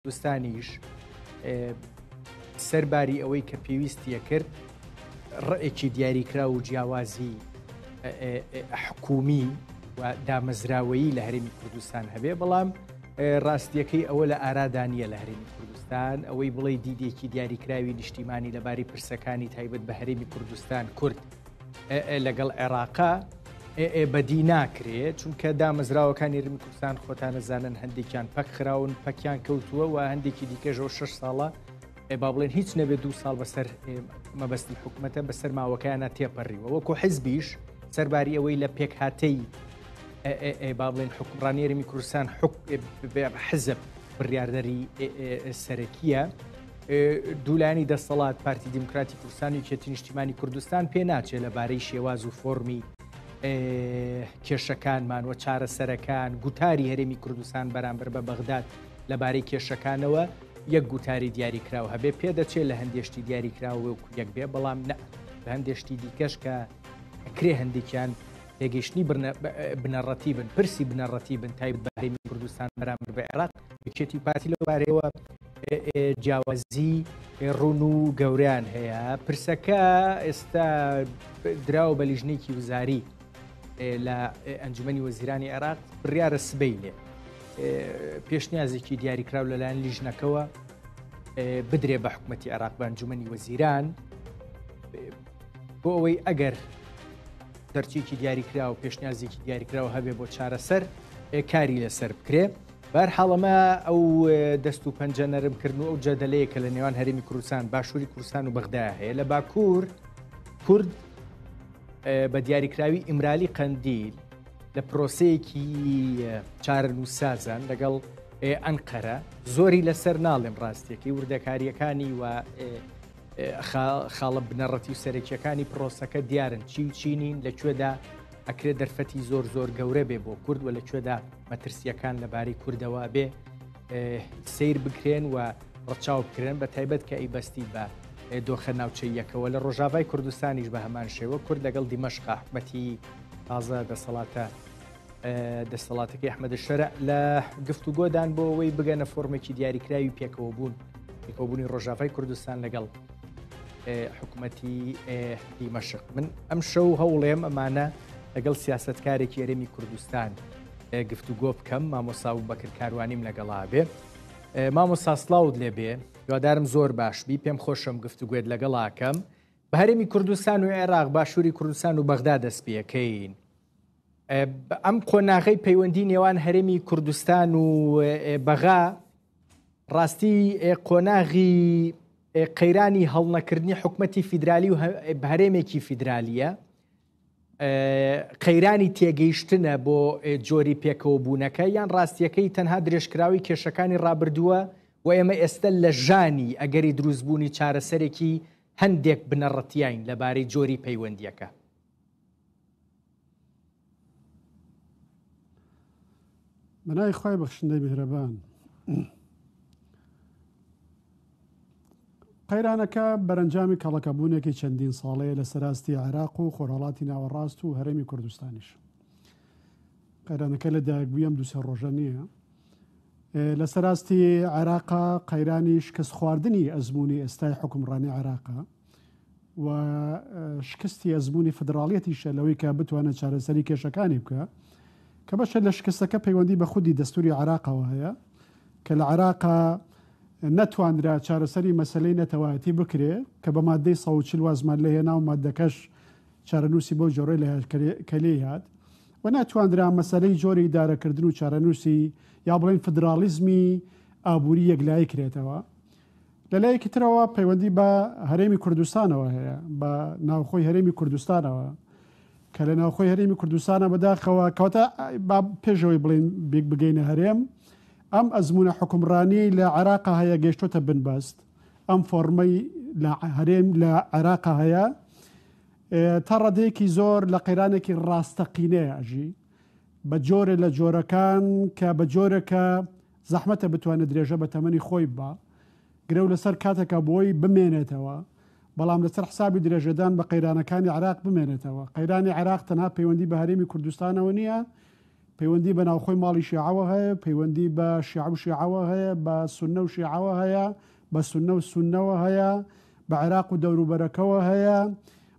کوردستانیش سەرباری ئەوەی کە پێویستیە کرد ڕێکی دیاریکرا و جیاوازی حکومی و دامەزراوەیی لە هەرێمی کوردستان هەبێ، بەڵام ڕاستیەکەی ئەوە لە ئارادانیە لە هەرێمی کوردستان ئەوەی بڵێ دیدێکی دیاریکراوی نیشتیمانی لەبارەی پرسەکانی تایبەت بە هەرێمی کوردستان کورد لەگەڵ عێراقا بەدی ناکرێت، چونکە دامەزراوەکانی هەرێمی کوردستان خۆتانەزانن هەندێکیان پەک خراون پەکیان کەوتووە و هەندێکی دیکەژەوە 6 ساڵە با بڵێن هیچ نەبێت 2 ساڵ بەسەر مەبەستی حکوومەتە بەسەر ماوەکەیانە تێپەڕیوە، وەکو حیزبیش سەرباری ئەوەی لە پێکهاتەی با بڵێن حکومڕانی هەرێمی کوردستان حزب بڕیاردەری سەرەکیە دوولانی دەسەڵات پارتی دیموکراتی کوردستان و یەکێتی نیشتیمانی کوردستان پێ ناچێت لەبارەی شێواز و فۆرمی کێشەکانمان و چارەسەرەکان گوتاری هەرێمی کوردستان بەرامبەر بە بەغداد لەبارەی کێشەکانەوە یەک گوتاری دیاریکراوە هەبێ پێدەچێت لە هەندێشتی دیاریکراوە وەکو یەک بێ، بەڵام لە هەندێشتی دیکەش کە ئەکرێ هەندێکیان پێگەیشتنی بنەڕەتی بن پرسی بنەڕەتی بن تایبەت بە هەرێمی کوردستان بەرامبەر بە عێراق یەکێتی پارتی لەبارەیەوە جیاوازی ڕوون و گەوریان هەیە. پرسەکە ئێستا دراوە بە لیژنێکی وزاری لە ئەنجومەنی وەزیرانی عێراق بڕیارە سبەی لێ پێشنیازێکی دیاریکراو لەلایەن لیژنەکەوە بدرێ بە حکوومەتی عێراق بە ئەنجومەنی وەزیران بۆ ئەوەی ئەگەر دەرچێکی دیاریکرا و پێشنیازێکی دیاریکراوە هەبێ بۆ چارەسەر کاری لەسەر بکرێ. بەرحاڵەمە ئەو دەست و پەنجە نەرمکردن و ئەو جەدەلەیە کە لە نێوان هەرێمی کوردستان باشووری کوردستان و بەغدا هەیە لە باکوور کورد بە دیاریکراوی ئیمرالی قەندیل لە پرۆسەیەکی چارەنووسسازان لەگەڵ ئەنقەرە زۆری لەسەر ناڵێم ڕاستیەکەی وردەکاریەکانی و خاڵە بنەڕەتی و سەرەکیەکانی پرۆسەکە دیارن چی و چینین لەکوێدا ئەکرێت دەرفەتی زۆر زۆر گەورە بێ بۆ کورد و لەکوێدا مەترسیەکان لەبارەی کوردەوە بێ سیر بکرێن و ڕەچاو بکرێن بە تایبەت کە ئەیبەستی بە دۆخە ناوچەیەکەوە لە ڕۆژاوای کوردستانیش بە هەمان شێوە کورد لەگەڵ دیمەشق حکومەتی تازە دەسەڵاتەکەی ئەحمەد شەرع لە گفتوگۆدان بۆ ئەوەی بگەنە فۆرمێکی دیاریکراوی پێکەوەبوونی ڕۆژاوای کوردستان لەگەڵ حکوومەتی دیمەشق. من ئەم شەو هەوڵێم ئەمانە لەگەڵ سیاسەتکارێکی هەرێمی کوردستان گفتوگۆ بکەم مامۆستا بووبەکر کاروانیم لەگەڵا بێ. مامۆستا سڵاوت لێبێ، هیوادارم زۆر باشبی، پێم خۆشم گفتوگوێت لەگەڵاکەم. بە هەرێمی کوردستان و عێراق باشووری کوردستان و بەغدا دەست پێکەین. ئەم قۆناغەی پەیوەندی نێوان هەرێمی کوردستان و بەغا ڕاستی قۆناغی قەیرانی هەڵنەکردنی حکوومەتی فیدرالی و هەرێمێکی فیدرالیە، قەیرانی تێگەیشتنە بۆ جۆری پێکەوە بوونەکە یان ڕاستیەکەی تەنها درێژکراوی کێشەکانی ڕابردووە و ئێمە ئێستا لە ژانی ئەگەری دروستبوونی چارەسەرێکی هەندێک بنەڕەتیاین لەبارەی جۆری پەیوەندیەکە. بەناوی خوای بەخشندەی میهرەبان، قەیرانەکە بەرەنجامی کەڵەکەبوونێکی چەندین ساڵەیە لە سەراستی عێراق و خۆرهەڵاتی ناوەڕاست و هەرێمی کوردستانیش. قەیرانەکە لە دایکبوویەم دووسێ ڕۆژە نییە. لە سەراستی عێراقا قەیرانی شکست خواردنی ئەزمموی ئێستای حکومڕانی عێراقا و شکستی ئەزمموی فدراڵیەتیشە لەوەی کە بتوانێت چارەسەری کێشەکانی بکە کە بەشە لە شکستەکە پەیوەندی بە خودی دەستوری عێراقەوە هەیە کە لە عێراقا نەتوانرا چارەسەری مەسلەی نەتەوایەتی بکرێ کە بە مادەی 140 وازمان لە هێنا و مادەکەش چارەنووسی بۆ جۆڕی لە کەلێ هات و ناتوانرا مەسلەی جۆری ئیدارەکردن و چارەنووسی یا بڵێن فدرالیزمی ئابووری یەکلایی کرێتەوە. لە لایەکی ترەوە پەیوەندی بە هەرێمی کوردستانەوە هەیە، بە ناوخۆی هەرێمی کوردستانەوە کە لە ناوخۆی هەرێمی کوردستانە بەداخەوە کەواتە پێشەوەی بڵێن بگەینە هەرێم ئەم ئەزمونە حکومڕانی لە عێراقا هەیە گەیشتۆتە بنبەست، ئەم فۆرمەی لە هەرێم لە عێراقا هەیە تا ڕادەیەکی زۆر لە قەیرانێکی ڕاستەقینەیە ئەژی بە جۆرە لە جۆرەکان کە بە جۆرەکە زەحمەتە بتوانێت درێژە بە تەمەنی خۆی بە گرە و لەسەر کاتێکە بۆی بمێنێتەوە، بەڵام لەسەر حسابی درێژەدان بە قەیرانەکانی عێراق بمێنێتەوە. قەیرانی عێراق تەنها پەیوەندی بە هەرێمی کوردستانەوە نییە، پەیوەندی بە ناوخۆی ماڵی شیعەوە هەیە، پەیوەندی بە شیع و شیعەوە هەیە، بە سونە و شیعەوە هەیە، بە سونە و سونەوە هەیە، بە عێراق و دەوروبەرەکەوە هەیە،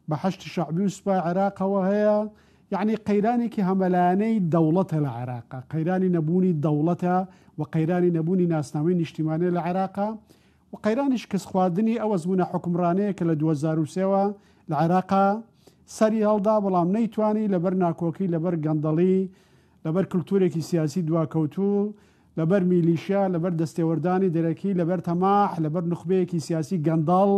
بە حەشتی شەعبی و سوپای عێراقەوە هەیە. یعنی قەیرانێکی هەمەلایانەی دەوڵەتە لە عێراقا، قەیرانی نەبوونی دەوڵەتە و قەیرانی نەبوونی ناسناوی نیشتیمانەیە لە عێراقا و قەیرانیش کەس خواردنی ئەو ئەزمونە حکومڕانەیە کە لە 2023ەوە لە عێراقا سەری هەڵدا، بەڵام نەیتوانی لەبەر ناکۆکی، لەبەر گەندەڵی، لەبەر کللتورێکی سیاسی دواکەوتوو، لەبەر میلیشیا، لەبەر دەستێوەردانی دەرەکی، لەبەر تەماح، لەبەر نخبەیەکی سیاسی گەندەڵ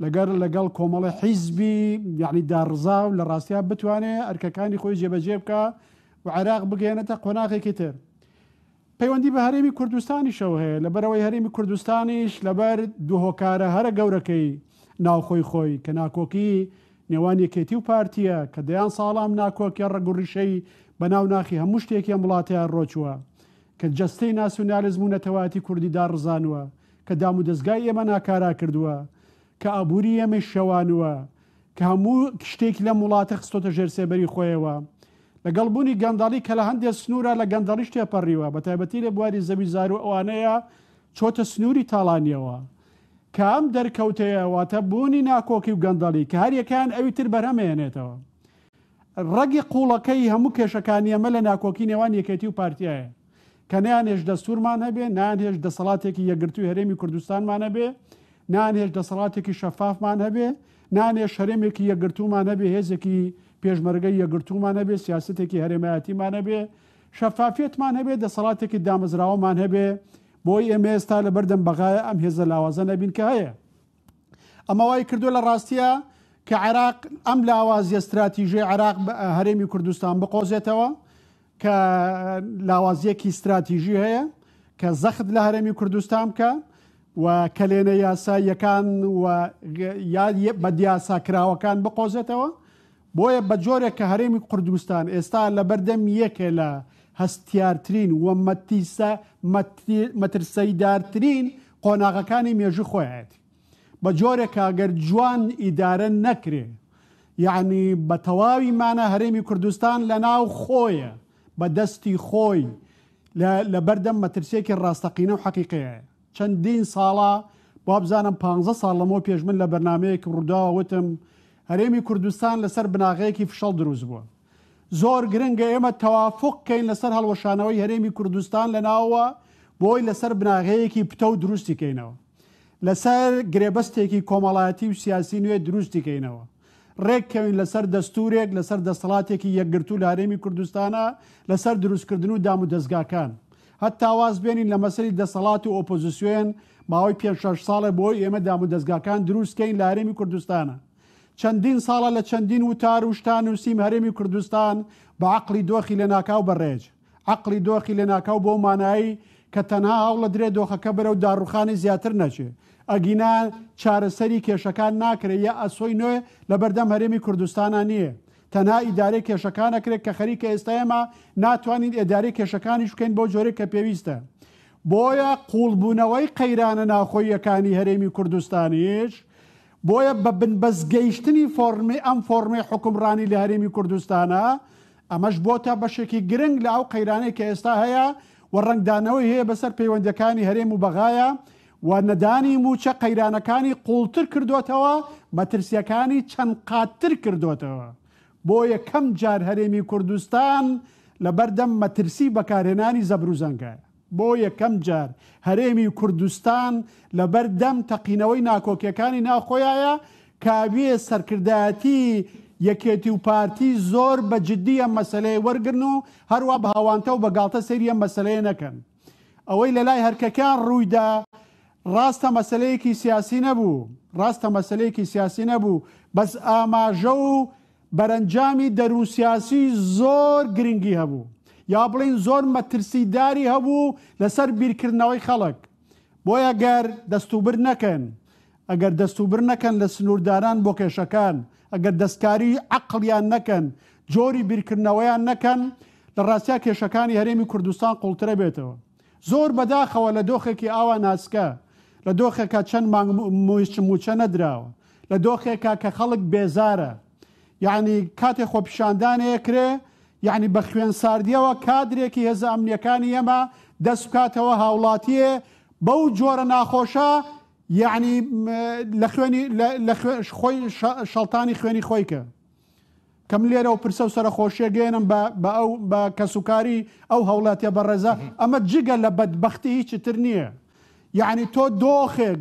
لەگەڵ کۆمەڵی حیزبی یعنی داڕزا و لە ڕاستیا بتوانێت ئەرکەکانی خۆی جێبەجێ بکە و عێراق بگەێنێتە قۆناغێکی تر. پەیوەندی بە هەرێمی کوردستانیشەوە هەیە، لەبەرەوەی هەرێمی کوردستانیش لەبەر دووهۆکارە هەرە گەورەکەی ناوخۆی خۆی کە ناکۆکی نێوان یەکێتی و پارتیە کە دەیان ساڵام ناکۆکیە ڕەگوڕیشەی بەناو ناخی هەموو شتێکی ئەم وڵاتیان ڕۆچووە، کە جەستەی ناسیۆنالیزم و نەتەواتی کوردی داڕزانووە، کە دام و دەستگای ئێمە ناکارا کردووە، کە ئابووری ئێمە شەوانووە، کە هەموو شتێکی لەم وڵاتە خستۆتە ژێرسێبەری خۆیەوە، لەگەڵبوونی گەندەڵی کە لە هەندێک سنوورە لە گەندەڵیش تێپەڕیوە، بە تایبەتی لە بواری زەوی زار و ئەوانەیە چۆتە سنووری تاڵانیەوە کە ئەم دەرکەوتەیە واتە بوونی ناکۆکی و گەندەڵی کە هەریەکان ئەوی تر بەرهەمێنێتەوە. ڕەگی قوڵەکەی هەموو کێشەکانی ئەمە لە ناکۆکی نێوان یەکێتی و پارتیایە کە نەیانێش دەستورمان هەبێ، نانهێش دەسەڵاتێکی یەکگرتووی هەرێمی کوردستانمان هەبێ، نانهێش دەسەڵاتێکی شەفافمان هەبێ، نانێش هەرێمێکی یەکگرتوومان هەبێ، هێزێکی پێشمەرگەی یەکگرتوومان هەبێ، سیاسەتێکی هەرێمایەتیمان هەبێ، شەفافیەتمان هەبێ، دەسەڵاتێکی دامەزراوەمان هەبێ، بۆی ئێمە ئێستا لە بەردەم بەغایە ئەم هێزە لاوازە نەبین کە هەیە. ئەمە وای کردو لە ڕاستیە کە عێراق ئەم لاوازیە استراتیژی عێراق هەرێمی کوردستان بقۆزێتەوە کە لاوازیەکی استراتیژی هەیە کە زەخت لە هەرێمی کوردستان بکە و کەلێنە یاساییەکان و بە دیاساکراوەکان بقۆزێتەوە. بۆیە بە جۆرێک کە هەرێمی کوردستان ئێستا لە بەردەم یەکێ لە هەستیارترین و مەترسەیدارترین قۆناغەکانی مێژوو خۆیەتی، بە جۆرێک ئەگەر جوان ئیدارە نەکرێ، یعنی بە تەواویمانە هەرێمی کوردستان لە ناو خۆیە بە دەستی خۆی لە بەردەم مەترسێکی ڕاستەقینە و حەقیقەیە. چەندین ساڵە با بزانم 15 ساڵ لەمەوە پێش من لە بەرنامەیەک ڕووداوە وتم هەرێمی کوردستان لەسەر بناغەیەکی فشەڵ دروست بووە. زۆر گرنگە ئێمە تەوافق بکەین لەسەر هەڵوەشانەوەی هەرێمی کوردستان لە ناوە بۆی لەسەر بناغەیەکی پتە و دروستی کەینەوە، لەسەر گرێبەستێکی کۆمەڵایەتی و سیاسی نوێ دروستی کەینەوە، ڕێککەوین لەسەر دەستورێک، لەسەر دەسەڵاتێکی یەکگرتوو لە هەرێمی کوردستانە، لەسەر دروستکردن و دام و دەستگاکان، هەتا واز بێنین لە مەسەری دەسەڵات و ئۆپۆزیسیۆن ماوەی 5-6 ساڵە بۆی ئێمە دام و دەستگاکان دروستکەین لە هەرێمی کوردستانە. چەندین ساڵە لە چەندین وتار و شتان و سیم هەرێمی کوردستان بە عەقڵی دۆخی لە ناکاو بەڕێج، عەقڵی دۆخی لە ناکاو بۆ مانایی کە تەنها هەوڵە درێ دۆخەکە بەرەو داڕوخانی زیاتر نەچێ، ئەگینا چارەسەری کێشەکان ناکرێت یا ئەسۆی نوێ لە بەردەم هەرێمی کوردستانە نییە، تەنها ئیدارەی کێشەکان نەکرێت کە خەریکە ئێستا ئێمە ناتوانین ئیدارەی کێشەکانیش بکەین بۆ جۆرێک کە پێویستە. بۆیە قوڵبوونەوەی قەیرانە ناوخۆییەکانی هەرێمی کوردستانیش، بۆیە بە بنبەستگەیشتنی ئەم فۆرمەی حکومڕانی لە هەرێمی کوردستانە ئەمەش بۆتە بەشێکی گرنگ لە ئەو قەیرانەی کە ئێستا هەیە و ڕنگدانەوەی هەیە بەسەر پەیوەندەکانی هەرێم و بەغایە و نەدانی موچە قەیرانەکانی قوڵتر کردوتەوە، مەترسیەکانی چەند قاتتر کردوتەوە. بۆ یەکەم جار هەرێمی کوردستان لە بەردەم مەترسی بەکارهێنانی زەبر و زەنگایە، بۆ یەکەم جار هەرێمی کوردستان لە بەردەم تەقینەوەی ناکۆکیەکانی ناوخۆیایە کابێ سەرکردایەتی یەکێتی و پارتی زۆر بە جددی ئەم مەسەلەیە وەرگرن و هەروە بە هاوانتە و بەگاڵتە سەیری ئەم مەسەلەیە نەکەن. ئەوەی لە لای هەرکەکان ڕوویدا ڕاستە مەسەلەیەکی سیاسی نەبوو، ڕاستە مەسەلەیەکی سیاسی نەبوو، بەس ئاماژە و بەرەنجامی دەروون سیاسی زۆر گرنگی هەبوو، یا بڵین زۆر مەترسیداری هەبوو لەسەر بیرکردنەوەی خەڵک. بۆیە ئەگەر دەستوبر نەکەن، ئەگەر دەستوبر نەکەن لە سنوورداران بۆ کێشەکان، ئەگەر دەستکاری عەقڵیان نەکەن، جۆری بیرکردنەوەیان نەکەن، لە ڕاستیا کێشەکانی هەرێمی کوردستان قوڵترە بێتەوە. زۆر بەداخەوە لە دۆخێکی ئاوا ناسکە، لە دۆخێکە چەند مانگ موچە نەدراوە، لە دۆخێکە کە خەڵک بێزارە، یعنی کاتێک خۆپیشاندانەیە کرێ یعنی بە خوێن ساردیەوە کادرێکی هێزە ئەمنیەکانی ئێمە دەست بکاتەوە هاوڵاتیە بەو جۆرە ناخۆشە یعنی لە خۆی شەڵتانی خوێنی خۆیکە کەم لێرە و پرسە و سەرخۆشیە گەێنم بە کەسوکاری ئەو هەوڵاتیە بەڕێزە ئەمە جگە لە بەدبەختی هیچتر نییە یعنی تۆ دۆخێک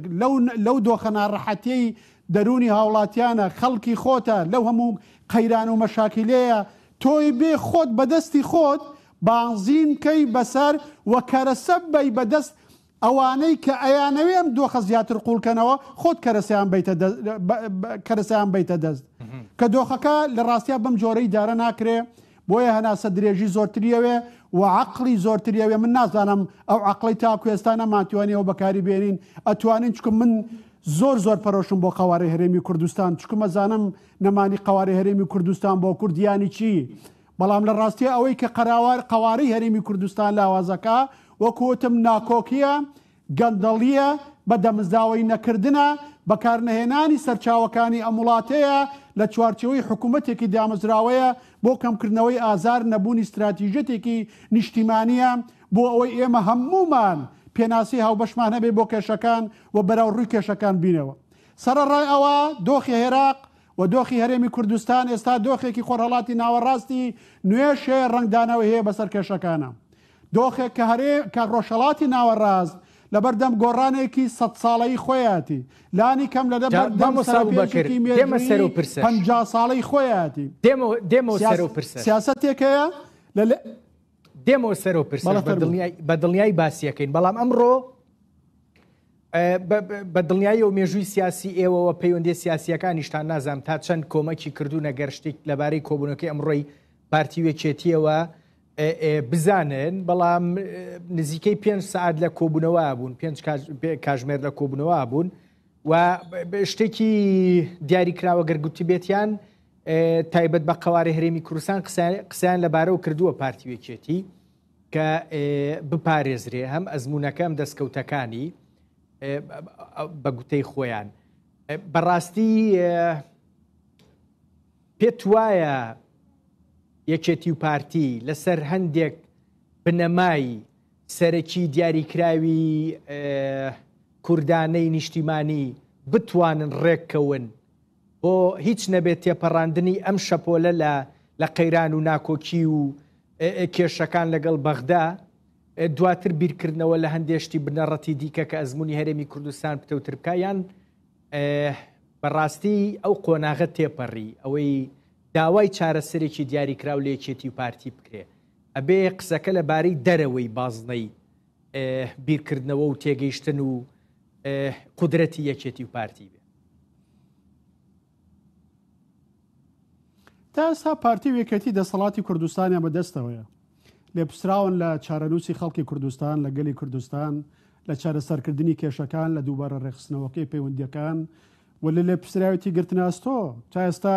لەو دۆخە ناڕەحەتیەی دەرونی هاوڵاتیانە خەڵکی خۆتە لەو هەموو قەیران و مەشاکلەیە تۆی بێ خۆت بەدەستی خۆت بانزین کەی بەسەر وە کەرەسە بەی بەدەست ئەوانەی کە ئەیانەوێ ئەم دۆخە زیاتر قوڵکەنەوە خۆت کەرەسەیان بیتە دەست کە دۆخەکە لە ڕاستیا بەم جۆرەی دارە ناکرێ بۆیە هەناسە درێژی زۆرتریەوێ و عقلی زۆرتریەوێ من نازانم ئەو عقلی تا کوێستانە ماتوانیەوە بەکاری بێنین ئەتوانین چکم من زۆر پەرۆشم بۆ قوارەی هەرێمی کوردستان چکمە زانم نەمانی قوارەی هەرێمی کوردستان بۆ کوردیانی چی بەڵام لە ڕاستیە ئەوەی کە قوارەی هەرێمی کوردستان لاوازەکە وەکوتم ناکۆکیە گەندەڵیە بە دەمزداوەی نەکردنە بەکارنەهێنانی سەرچاوەکانی ئەم وڵاتەیە لە چوارچەوەی حکوومەتێکی دامەزراوەیە بۆ کەمکردنەوەی ئازار نەبوونی استراتیژەتێکی نیشتیمانیە بۆ ئەوەی ئێمە هەمومان پێناسی هاوبەشمان هەبێ بۆ کێشەکان و بەراو ڕووی کێشەکان بینەوە سەرڕای ئەوە دۆخی عێراق و دۆخی هەرێمی کوردستان ئێستا دۆخێکی خۆرهەڵاتی ناوەڕاستی نوێشێ ڕنگدانەوەی هەیە بەسەر کێشەکانە دۆخێک کە ڕۆژهەڵاتی ناوەڕاست لەبەردەم گۆڕانێکی 100 ساڵەی خۆیاتی لانی کەم لە لەبەردەم 50 ساڵەی خۆیاتی سیاسەتێکەیە دێمەوە سەر و پرسە بە دڵنیایی باسیەکەین بەڵام ئەمڕۆ بە دڵنیایی و مێژووی سیاسی ئێوەوە پەیوەندی سیاسیەکانیشتان نازانم تا چەند کۆمەکی کردوونە گەرشتێک لەبارەی کۆبوونەکەی ئەمڕۆی پارتی وێچێتیەوە بزانن بەڵام نزیکەی 5 سعات لە کۆبوونەوە بوون 5 کاژمێر لە کۆبوونەوە بوون و شتێکی دیاریکراوە گەرگوتی بێتیان تایبەت بە قوارەی هەرێمی کوردستان قسەیان لەبارەوە کردووە پارتی وێچێتی کە بپارێزرێ هەم ئەزمونونەکە ئەم دەستکەوتەکانی بە گوتەی خۆیان بەڕاستی پێت وایە یەکێتی و پارتی لەسەر هەندێک بنەمای سەرەکی دیاریکراوی کوردانەی نیشتیمانی بتوانن ڕێککەون بۆ هیچ نەبێت تێپەڕاندنی ئەم شەپۆلە لە قەیران و ناکۆکی و کێشەکان لەگەڵ بەغدا دواتر بیرکردنەوە لە هەندێشتی بنەڕەتی دیکە کە ئەزمموی هەرێمی کوردستان پتەوتر بکایان بەڕاستی ئەو قۆناغە تێپەڕی ئەوەی داوای چارەسەرێکی دیاریکراو لە یەکێتی و پارتی بکرێ ئەبێ قسەکە لەبارەی دەرەوەی بازنەی بیرکردنەوە و تێگەیشتن و قودرەتی یەکێتی و پارتی بێ تا ئێستا پارتی وێکەتی دەسەڵاتی کوردستانیان بەدەستەوەیە لێپسراون لە چارەنووسی خەڵکی کوردستان لە گەلی کوردستان لە چارەسەرکردنی کێشەکان لە دووبارە ڕێخستنەوەکەی پەیوەندیەکان و لە لێپسراوەتی گرتناستۆ تا ئێستا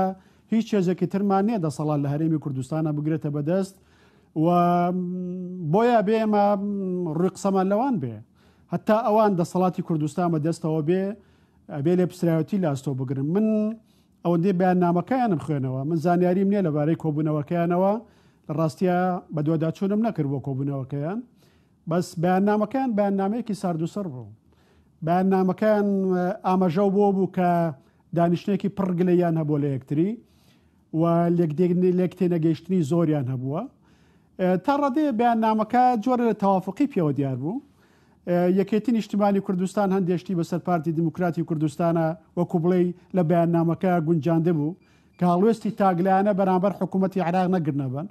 هیچ چێزێکی ترمان نییە دەسەڵات لە هەرێمی کوردستانە بگرێتە بەدەست و بۆیە بێمە ڕووی قسەمان لەوان بێ هەتا ئەوان دەسەڵاتی کوردستان بەدەستەوە بێ لێپسراوەتی لاستۆ بگرن من ئەوەندەی بەیاننامەکەیانم خوێنەوە من زانیاریم نییە لەبارەی کۆبوونەوەکەیانەوە لە ڕاستیە بە دووەداچوونم نەکرد بۆ کۆبوونەوەکەیان بەس بەیاننامەکان بەیاننامەیەکی ساردوسەر بوو بەیاننامەکان ئاماژە بوو کە دانیشتێکی پڕگلەیان هەبووە لە یەکتری و لێک تێنەگەیشتنی زۆریان هەبووە تا ڕادێ بەیاننامەکە جۆرە لە تەوافقی پێوە دیار بوو یەکێتی نیشتیمانی کوردستان هەندێشتی بەسەر پارتی دیموکراتی کوردستانە وەکو بڵێ لە بەیاننامەکە گونجاندە بوو کە هەڵوێستی تاگلایانە بەرامبەر حکوومەتی عێراق نەگرنەبن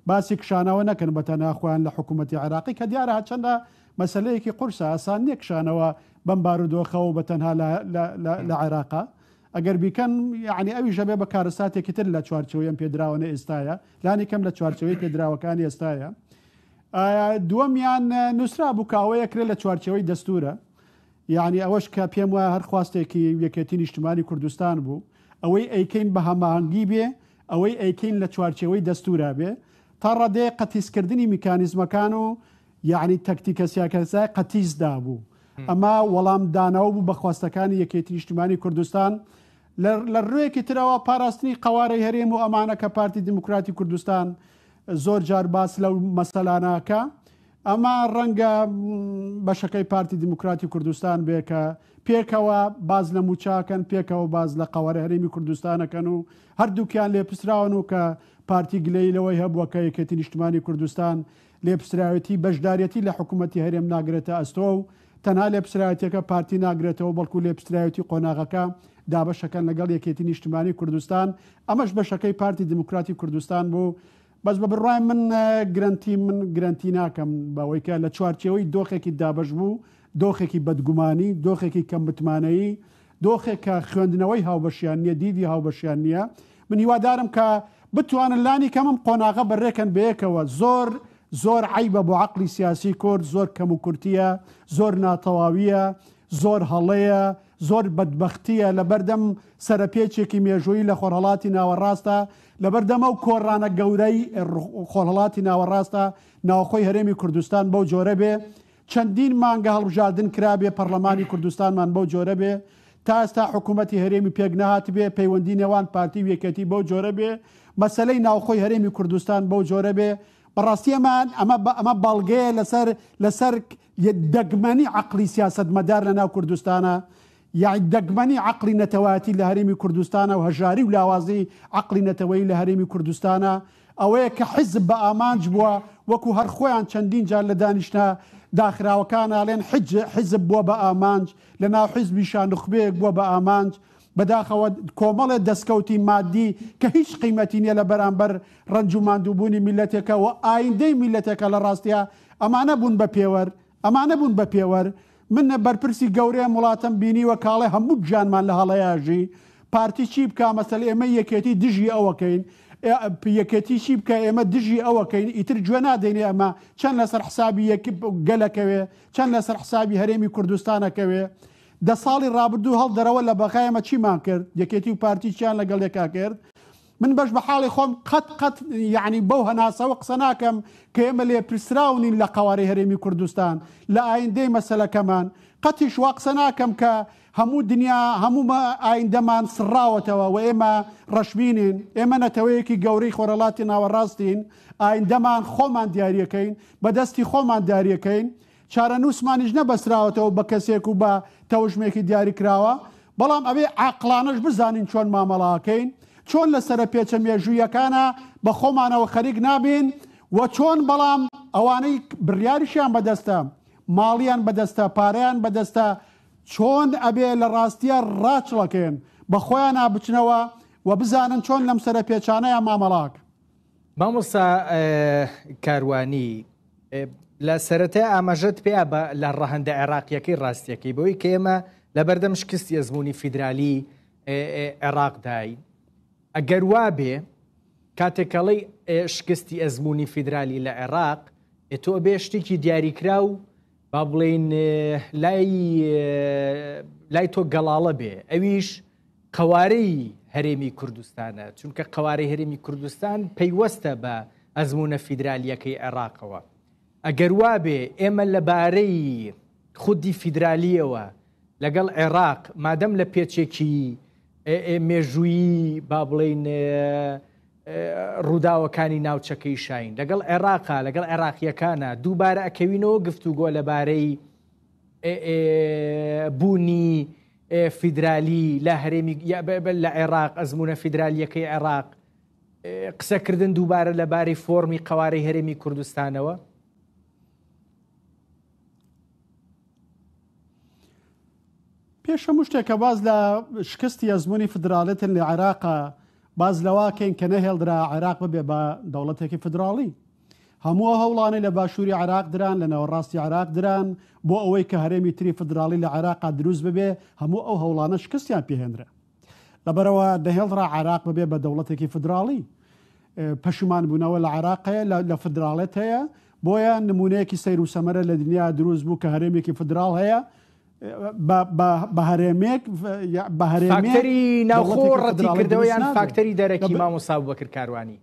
باسی کشانەوە نەکەن بە تەناخۆیان لە حکوومەتی عێراقی کە دیارە چەندە مەسلەیەکی قورسە ئاسان نییە کشانەوە بەم بارودۆخەوە بە تەنها لە عێراقا ئەگەر بیکەن یعنی ئەوی ژەبێ بە کارەساتێکی تر لە چوارچەوەی ئەم پێدراوەنە ئێستایە لانی کەم لە چوارچەوەی پێدراوەکانی ئێستایە دووەمیان نووسرا بوو کاوەیەکرێت لە چوارچەوەی دەستورە یعنی ئەوەش کە پێم وایە هەر خواستێکی یەکێتی نیشتیمانی کوردستان بوو ئەوەی ئەیکەین بە هەماهەنگی بێ ئەوەی ئەیکەین لە چوارچەوەی دەستورا بێ تا ڕەدێ قەتیسکردنی میکانیزمەکان و یعنی تەکتیکە سیاکەسای قەتیزدا بوو ئەمە وەڵام داناو بوو بە خواستەکانی یەکێتی نیشتیمانی کوردستان لە ڕوویەکی ترەوە پاراستنی قوارەی هەرێم و ئەمانە کە پارتی دیموکراتی کوردستان زۆر جار باس لەو مەسەلانەکە ئەمە ڕەنگە بەشەکەی پارتی دیموکراتی کوردستان بێ کە پێکەوە باز لە موچاکەن پێکەوە باز لە قەوەرە هەرێمی کوردستانەکەن و هەردووکیان لێپسراون و کە پارتی گلەیلەوەی هەبووەکە یەکێتی نیشتمانی کوردستان لێپسراوەتی بەشدارەتی لە حکوومەتی هەرێم ناگرێتە ئەستۆ و تەنها لێپسراوەتیەکە پارتی ناگرێتەوە بەڵکو لێپسراوەتی قۆناغەکە دابەشەکەن لەگەڵ یەکێتی نیشتمانی کوردستان ئەمەش بەشەکەی پارتی دیموکراتی کوردستان بوو بەس بە بڕای من گرنتی ناکەم بەوەی کە لە چوارچێوەی دۆخێکی دابش بوو دۆخێکی بەدگومانی دۆخێکی کەم متمانەیی دۆخێک کە خوێندنەوەی هاوبەشیان نییە دیدی هاوبەشیان نییە من هیوادارم کە بتوانن لانی کەمم قۆناغە بەڕێکەن بەیەکەوە زۆر عیبە بۆ عەقلی سیاسی کورد زۆر کەم و کورتیە زۆر ناتەواویە زۆر هەڵەیە زۆر بەدبەختیە لە بەردەم سەرپێچێکی مێژووی لە خۆرهەڵاتی ناوەڕاستە لە بەردەمە و کۆڕانە گەورەی خۆرهەڵاتی ناوەڕاستە ناوخۆی هەرێمی کوردستان بەو جۆرە بێ چەندین مانگە هەڵبژاردن کرابێ پەرلەمانی کوردستانمان بەو جۆرە بێ تا ئێستا حکوومەتی هەرێمی پێک نەهات بێ پەیوەندی نێوان پارتی و یەکێتی بەو جۆرە بێ مەسەلەی ناوخۆی هەرێمی کوردستان بەو جۆرە بێ بەڕاستیەمان ئەمە باڵگەیە لەسەر دەگمەنی عەقلی سیاسەتمەدار لە ناو کوردستانە یاعی دەگمەنی عەقلی نەتەوایەتی لە هەرێمی کوردستانە و هەژاری و لاوازی عەقلی نەتەوەیی لە هەرێمی کوردستانە ئەوەیە کە حیزب بە ئامانج بووە وەکو هەر خۆیان چەندین جار لە دانیشتە داخراوەکان ئاڵێن حیزب بووە بە ئامانج لە ناو حیزبی شاندوخبەیەک بووە بە ئامانج بەداخەوە کۆمەڵێ دەستکەوتی مادی کە هیچ قیمەتی نییە لە بەرامبەر ڕەنج و ماندووبوونی میلەتێکە و ئایندەی میلەتێکە لە ڕاستیە ئەمانە بوون بە پێوەر من بەرپرسی گەورەیە وڵاتم بینیوە کاڵێ هەموو گیانمان لە هەڵەیەژی پارتی چی بکە مەسەل ئێمە یەکێتی دژی ئەوەکەین یەکێتی چی بکە ئێمە دژی ئەوەکەین ئیتر گوێ نادەینێ ئەمە چەند لەسەر حسابی گەلەکەوێ چەند لەسەر حسابی هەرێمی کوردستانەکەوێ دە ساڵی ڕابردوو هەڵدەرەوە لە بەقایەمە چیمان کرد یەکێتی و پارتی چیان لەگەڵ یەکا کرد من بەش بە حاڵی خۆم قەت یعنی بەو هەناسەوە قسە ناکەم کە ئێمە لێ پرسراونین لە قەوارەی هەرێمی کوردستان لە ئایندەی مەسەلەکەمان قەتیش وا قسە ناکەم کە هەموو دنیا هەموو ئایندەمان سڕاوەتەوە و ئێمە ڕەشبینین ئێمە نەتەوەیەکی گەورەی خۆرەڵاتی ناوەڕاستین ئایندەمان خۆمان دیاریەکەین بەدەستی خۆمان دیاریەکەین چارە نووسمانیش نەبەسراوەتەوە بە کەسێک و بە تەوژمێکی دیاری کراوە بەڵام ئەوێ عاقلانەش بزانین چۆن مامەڵاکەین چۆن لە سەر پێچە مێژوویەکانە بە خۆمانەوە خەریک نابین و چۆن بەڵام ئەوانەی بڕیاریشیان بەدەستە ماڵیان بەدەستە پارەیان بەدەستە چۆن ئەبێ لە ڕاستیە ڕاچڵەکەن بە خۆیان نابچنەوە و بزانن چۆن لەم سەر پێچانەیە مامەڵاک مامۆستا کاروانی لە سەرەتای ئاماژەت پێیا بە لە ڕەهەندە عێراقیەکەی ڕاستیەکەی بەوەی کە ئێمە لە بەردەم شکستی ئەزمموی فیدرالی عێراقدای ئەگەر وا بێ کاتێکەڵی شکستی ئەزمموی فیدرالی لە عێراق تۆ بێ شتێکی دیاریکرا و با بڵێن لای تۆ گەڵاڵە بێ ئەویش قەوارەی هەرێمی کوردستانە چونکە قەوارەی هەرێمی کوردستان پەیوەستە بە ئەزممونە فیدرالیەکەی عێراقەوە ئەگەر وا بێ ئێمە لەبارەی خودی فیدرالیەوە لەگەڵ عێراق مادەم لە پێچێکی مێژووی با بڵێن ڕووداوەکانی ناوچەکەی شاین لەگەڵ عێراقا لەگەڵ عێراقیەکانە دووبارە ئەکەوینەوە گفتوگۆ لەبارەی بوونی فیدرالی لە هەرێمی لە عێراق ئەزممونە فیدرالیەکەی عێراق قسەکردن دووبارە لەبارەی فۆرمی قەوارەی هەرێمی کوردستانەوە پێش هەموو شتێکە باز لە شکستی ئەزمموی فدراڵێتن لە عێراقا باز لەواکەین کە نەهێڵدرا عێراق ببێ بە دەوڵەتێکی فدراڵی هەموو هەوڵانی لە باشووری عێراق دران لە ناوەڕاستی عێراق دران بۆ ئەوەی کە هەرێمی تری فدراڵی لە عێراقا دروست ببێ هەموو ئەو هەوڵانە شکستیان پێهێنرا لەبەرەوە دەهێڵدرا عێراق ببێ بە دەوڵەتێکی فدراڵی پەشیمان بوونەوە لە عێراقەیە لە فدراڵێت هەیە بۆیە نمونەیەکی سەیر و سەمەرە لە دنیا دروست بوو کە هەرێمێکی فدراڵ هەیە بە هەرێمێک فاکتەری ناوخۆ ڕەتیکردەوە یان فاکتەری دەرەکی مامۆستا بوبەکر کاروانی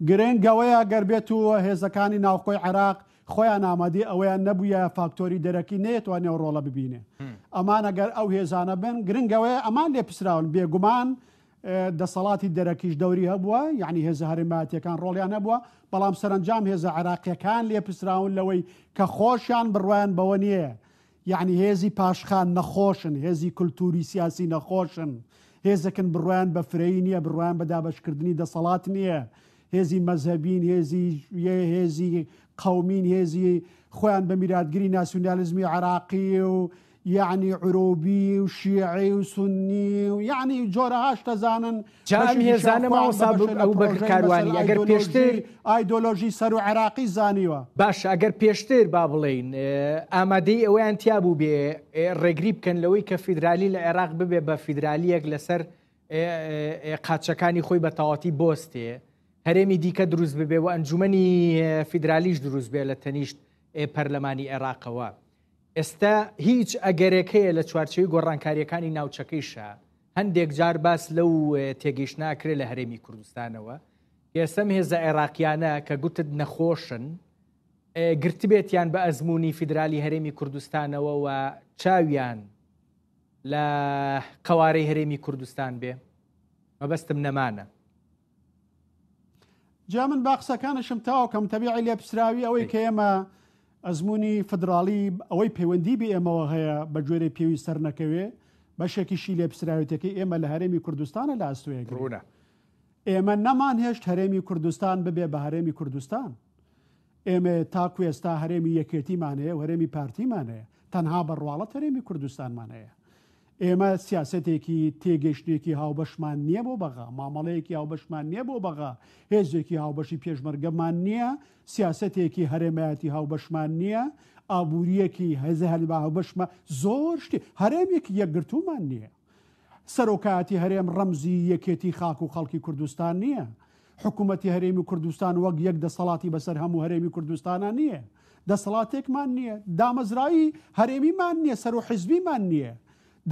گرنگەوەیە گەر بێت و هێزەکانی ناوخۆی عێراق خۆیان ئامادەی ئەوەیان نەبووە فاکتۆری دەرەکی نێتوانێ ڕۆڵە ببینێ ئەمان ئەگەر ئەو هێزانە بن گرنگەوەی ئەمان لێ پسراون بێگومان دەسەڵاتی دەرەکیش دەوری هەبووە، یعنی هێزە هەرێمەتیەکان ڕۆڵیان هەبووە، بەڵام سەرنجام هێزە عێراقیەکان لێپسراون لەوەی کە خۆشیان بڕوایان بەوە نییە، یعنی هێزی پاشخان نەخۆشن، هێزی کولتوری سیاسی نەخۆشن، هێزەکن بڕوایان بە فرەی نییە، بڕوایان بە دابەشکردنی دەسەڵات نییە، هێزی مەذهبین، هێزی قەومین، هێزی خۆیان بە میراتگیری ناسیۆنالیزمی عێراقی و یعنی عروبی و شیعی و سنی و یعنی جۆرەهاش دەزانن جام هێزانە ماوەسا ئەو بە کاروانی ئەگەر پێشتر ئایدۆلۆژی سەر و عێراقی زانیوە. باش ئەگەر پێشتر با بڵێین ئامادەی ئەوەیان تیا بوو بێ ڕێگری بکەن لەوەی کە فیدرالی لە عێراق ببێ بە فیدرالیەک لەسەر قاچەکانی خۆی بە تەواتی بۆستێ، هەرێمی دیکە دروست ببێ و ئەنجومەنی فیدرالیش دروست بێ لە تەنیشت پەرلەمانی عێراقەوە. ئێستا هیچ ئەگەرێکەیە لە چوارچەوەی گۆڕانکاریەکانی ناوچەکەیشە هەندێک جار باس لەو تێگەیشت ناکرێت لە هەرێمی کوردستانەوە. ئێستەم هێزە عێراقیانە کە گوتت نەخۆشن گرتبێتیان بە ئەزمموی فیدرالی هەرێمی کوردستانەوە و چاویان لە قەوارەی هەرێمی کوردستان بێ، مەبەستم نەمانە. جا من باقسەکانشم تاوە کەم تەبیعی لێپسراوی ئەوەی کە ئێمە ئەزمموی فدرالی ئەوەی پەیوەندی بە ئێمەوە هەیە بە گوێرەی پێوی سەر نەکەوێ بەشێکیشی لێپسراوێتەکەی ئێمە لە هەرێمی کوردستانە لە ئەستوەیەگرونە. ئێمە نەمان هێشت هەرێمی کوردستان ببێ بە هەرێمی کوردستان. ئێمە تاکو ئێستا هەرێمی یەکێتیمان هەیە و هەرێمی پارتیمان هەیە، تەنها بەڕواڵەت هەرێمی کوردستانمان هەیە. ئێمە سیاسەتێکی تێگەشتێکی هاوبەشمان نییە بۆ بەغا، مامەڵەیەکی هاوبەشمان نییە بۆ بەغا، هێزێکی هاوبەشی پێشمەرگەمان نییە، سیاسەتێکی هەرێمایەتی هاوبەشمان نییە، ئابوووریەکی هێزە هەلبا هاوبەشمان زۆر شتی هەرێمێکی یەکگرتومان نییە. سەرۆکایەتی هەرێم ڕەمزی یەکێتی خاک و خەڵکی کوردستان نییە. حکوومەتی هەرێمی کوردستان وەک یەک دەسەڵاتی بەسەر هەموو هەرێمی کوردستانە نییە. دەسەڵاتێکمان نییە، دامەزراوی هەرێمیمان نییە، سەر و حیزبیمان نییە،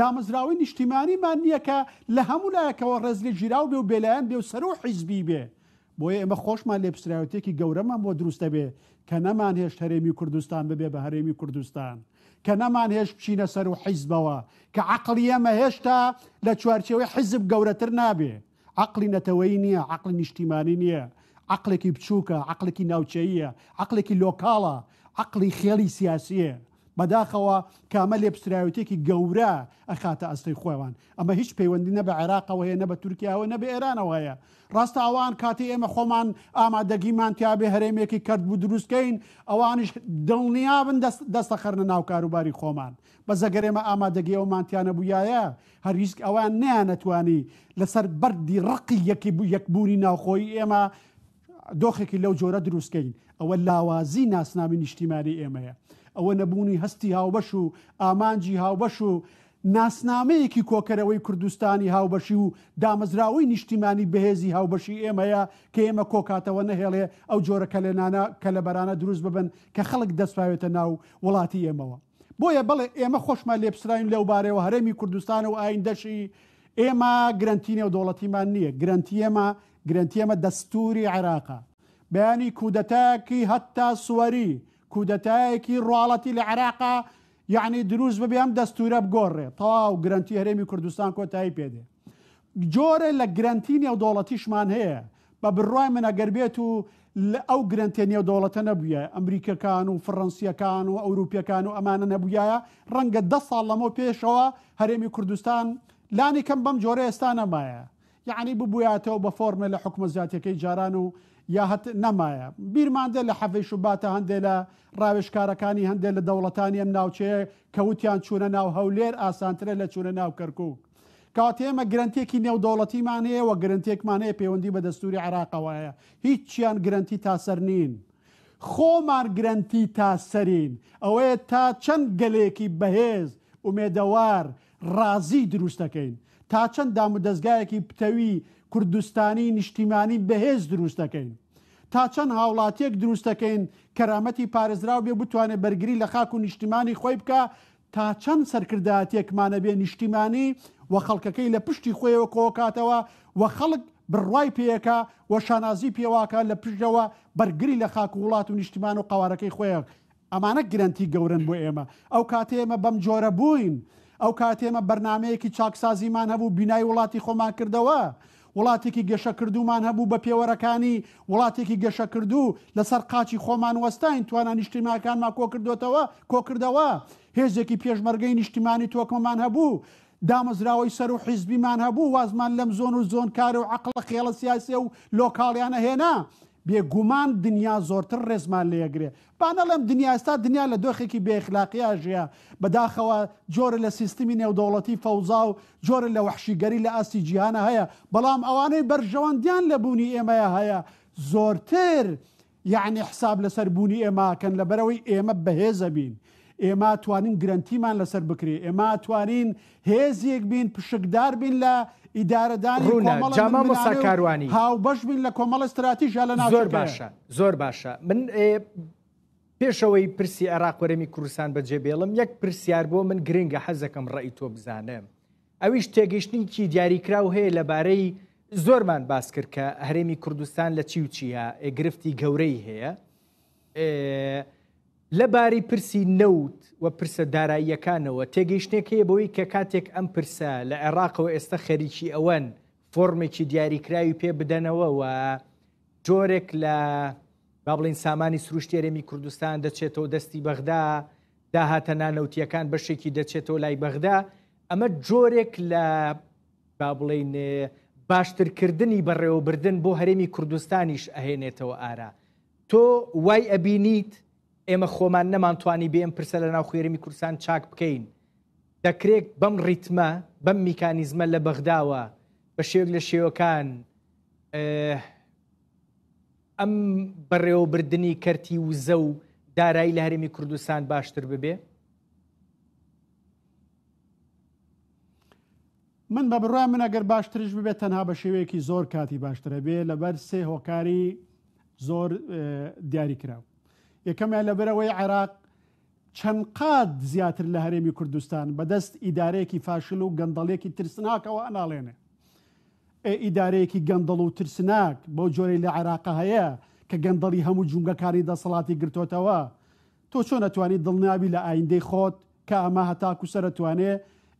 دامەزراوی نیشتیمانیمان نییە کە لە هەموو لایەکەوە ڕێز لێ ژیراو بێ و بێلایەن بێ و سەر و حیزبی بێ. بۆیە ئێمە خۆشمان لێپسراوەتێکی گەورەمان بۆ دروستە بێ کە نەمان هێشت هەرێمی کوردستان ببێ بە هەرێمی کوردستان، کە نەمان هێشت بچینە سەر و حیزبەوە، کە عەقڵی ئێمە هێشتا لە چوارچێوەی حیزب گەورەتر نابێ. عەقڵی نەتەوەیی نییە، عەقڵی نیشتیمانی نییە، عەقڵێکی بچووکە، عەقڵێکی ناوچەییە، عەقڵێکی لۆکاڵە، عەقڵی خێڵی سیاسیە. بەداخەوە کامە لێپسراوەتێکی گەورە ئەخاتە ئەستەی خۆیان. ئەمە هیچ پەیوەندی نە بە عێراقەوە هەیە، نە بە تورکیاوە، نە بە ئێرانەوە هەیە. ڕاستە ئەوان کاتی ئێمە خۆمان ئامادەگیمان تیابێ هەرێمێکی کرد بوو دروستکەین، ئەوانش دڵنیابن دەستە خەرنە ناو کاروباری خۆمان. بە زەگەر ئێمە ئامادەگی ئەومانتیانە بوویایە هەرگیز ئەوان نیانەتوانی لەسەر بەردی ڕقی یەکبوونی ناوخۆی ئێمە دۆخێکی لەو جۆرە دروستکەین. ئەوە لاوازی ناسنامی نیشتیمانی ئێمەیە، ئەوە نەبوونی هەستی هاوبەش و ئامانجی هاوبەش و ناسنامەیەکی کۆکەرەوەی کوردستانی هاوبەشی و دامەزراوی نیشتیمانی بەهێزی هاوبەشی ئێمەیە کە ئێمە کۆکاتەوە نەهێڵێ ئەو جۆرە کە لە بەرانە دروست ببن کە خەڵک دەستپاوێتە ناو وڵاتی ئێمەوە. بۆیە بڵێ ئێمە خۆشمان لێپسراین لەو بارەوە هەرێمی کوردستان و ئایندەشی ئێمە گرنتی نێودەوڵەتیمان نییە، گرنتی ئێمە دەستوری عێراقە. بەیانی کودەتایەکی هەتا سووەری، کودەتایەکی ڕواڵەتی لە عێراقا یعنی دروست ببێ ئەم دەستورە بگۆڕێ، تەواو گرنتی هەرێمی کوردستان کۆتایی پێدێ. جۆرە لە گرنتی نێودەوڵەتیشمان هەیە، بە بڕوای من ئەگەر بێت و ئەو گرنتێ نێودەوڵەتە نەبوویە، ئەمریکەکان و فڕەنسیەکان و ئەوروپیەکان و ئەمانە نەبوویایە، ڕەنگە 10 ساڵ لەمەوە پێشەوە هەرێمی کوردستان لانی کەم بەم جۆرە ئێستا نەمایە، یعنی ببوویاتەوە بە فۆرمە لە حکومە زیاتەکەی جاران و یا هەت نەمایە. بیرماندە لە حەفەی شوباتە هەندێک لە ڕاوێژکارەکانی هەندێک لە دەوڵەتانی ئەم ناوچەیە کەوتیان چوونە ناو هەولێر ئاسانترە لە چوونە ناو کەرکووک. کەواتە ئێمە گرنتێکی نێودەوڵەتیمان هەیە و گرنتێکمان هەیە پەیوەندی بە دەستوری عێراقەوەیە، هیچیان گرنتی تاسەر نین، خۆمان گرنتی تاسەرین. ئەوەیە تا چەند گەلێکی بەهێز ومێدەوار ڕازی دروستەکەین، تا چەند دام و دەستگایەکی پتەوی کوردستانی نیشتیمانی بەهێز دروست دەکەین، تا چەند هاوڵاتیەک دروست دەکەین کەرامەتی پارێزراو بێ بتوانێت بەرگری لە خاک و نیشتیمانی خۆی بکە، تا چەند سەرکردایەتێکمانە بێ نیشتیمانی و خەڵکەکەی لە پشتی خۆیەوە کۆکاتەوە و خەڵک بڕوای پێیەکە و شانازی پێواکە لە پشتەوە بەرگری لە خاک و وڵات و نیشتیمان و قەوارەکەی خۆیە. ئەمانە گرنتی گەورن بۆ ئێمە. ئەو کاتێ ئێمە بەم جۆرە بووین ئەو کاتێمە بەرنمەیەکی چاکسازیمان هەبوو بینای وڵاتی خۆمان کردەوە وڵاتێکی گەشە کردومان هەبوو بە پێوەرەکانی وڵاتێکی گەشە کردو لەسەر قاچی خۆمان وەستاین توانان نیشتیماکانمان کۆکردەوە هێزێکی پێشمەرگەی نیشتیمانی تۆکمەمان هەبوو دامەزراوەی سەر و حیزبیمان هەبوو وازمان لەم زۆن و زۆن کار و عقڵە خێڵە سیاسێ و لۆکاڵیانە هێنا بێگومان دنیا زۆرتر ڕێزمان لێگرێ بانەڵێم دنیا ئێستا دنیا لە دۆخێکی بێخلاقیە ژەیە بەداخەوە جۆرە لە سیستمی نێودەوڵەتی فەوزا و جۆرە لە وەحشیگەری لە ئاستی جیهانە هەیە بەڵام ئەوانەی بەرژەوەندیان لە بوونی ئێمەیە هەیە زۆرتر یعنی حساب لەسەر بوونی ئێماکەن لەبەرەوەی ئێمە بەهێزە بین ئێمە توانین گرنتیمان لەسەر بکرێ ئێمە توانین هێزیەک بین پشکدار بین لە ئیدارەدانی کاروانی هاو بەش بین لە کۆمەڵ استراتیژیا لە ناو زۆر باشە من پێشەوەی پرسی عێراق وەرەمی کوردستان بەجێبێڵم یەک پرسیار بۆ من گرنگە حەزەکەم ڕێی تۆ بزانم ئەویش تێگەیشتنیکی دیاریکراو هەیە لەبارەی زۆرمان باس کرد کە هەرێمی کوردستان لە چی و چیە گرفتی گەورەی هەیە لەباری پرسی نەوت و پرسە داراییەکانەوە تێگەیشتێک هەیە بۆی کە کاتێک ئەم پرسە لە عێراقەوە ئێستا خەریکی ئەوەن فۆرمێکی دیاریکراوی پێ بدەنەوە و جۆرێک لە با بڵین سامانی سروشتی هەرێمی کوردستان دەچێتەوە دەستی بەغدا داهاتە نانەوتیەکان بەشێکی دەچێتەوە لای بەغدا ئەمە جۆرێک لە با بڵین باشترکردنی بەڕێوەبردن بۆ هەرێمی کوردستانیش ئەهێنێتەوە ئارا تۆ وای ئەبینیت ئێمە خۆمان نەمانتوانی بێ ئەم پرسە لە ناو هەرێمی کوردستان چاک بکەین دەکرێت بەم ڕیتمە بەم میکانیزمە لە بەغداوە بە شێوک لە شێوەکان ئەم بەڕێوەبردنی کەرتی وزە و دارایی لە هەرێمی کوردستان باشتر ببێ من بە بڕای من ئەگەر باشترش ببێت تەنها بە شێوەیەکی زۆر کاتی باشترە بێ لەبەر سێ هۆکاری زۆر دیاری کراو یەکەمیان لەبەرەوەی عێراق چەند قات زیاتر لە هەرێمی کوردستان بەدەست ئیدارەیەکی فاشل و گەندەڵێکی ترسناکەوە ئەناڵێنێ ئیدارەیەکی گەندەڵ و ترسناک بۆ جۆرەی لە عێراق هەیە کە گەندەڵی هەموو جونگەکانی دەسەڵاتی گرتوتەوە تۆ چۆن نەتوانیت دڵنیابی لە ئایندەی خۆت کە ئەمە هەتاکو سەرەتوانێ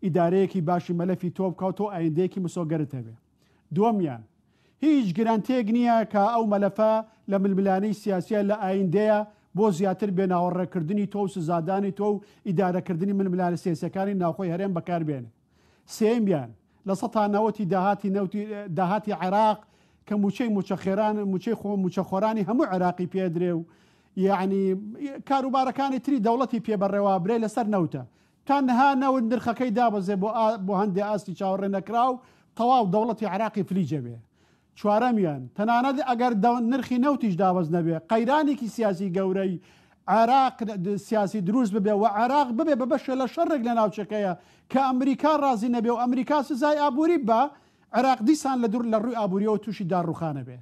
ئیدارەیەکی باشی مەلەفی تۆ بکەوت و ئایندەیەکی مسۆگەرت هەبێ دووەمیان هیچ گرانتێک نییە کە ئەو مەلەفە لە ململانەی سیاسیە لە ئایندەیە بۆ زیاتر بێناوەڕێکردنی تۆ و سزادانی تۆ و ئیدارەکردنی ململانە سیاسەکانی ناوخۆی هەرێم بەکاربێنێ سێمیان لە سەتانەوەتی داهاتی عێراق کە موچەی موچەخێران موچەی خۆ موچەخۆرانی هەموو عێراقی پێدرێ و یعنی کاروبارەکانی تری دەوڵەتی پێبەڕێوە برێ لەسەر نەوتە تەنها نەوت نرخەکەی دابەزێ بۆ هەندێ ئاستی چاوەڕێ نەکرا و تەواو دەوڵەتی عێراقی فلیجە بێ چوارەمیان تەنانەت ئەگەر نرخی نەوتیش دابەز نەبێ قەیرانێکی سیاسی گەورەی عێراق سیاسی دروست ببێ و عێراق ببێ بە بەشە لە شەڕێک لە ناوچەکەیە کە ئەمریکا ڕازی نەبێ و ئەمریکا سزای ئابووری بە عێراق دیسان لە دوور لە ڕووی ئابووریەوە تووشی داڕوخانە بێ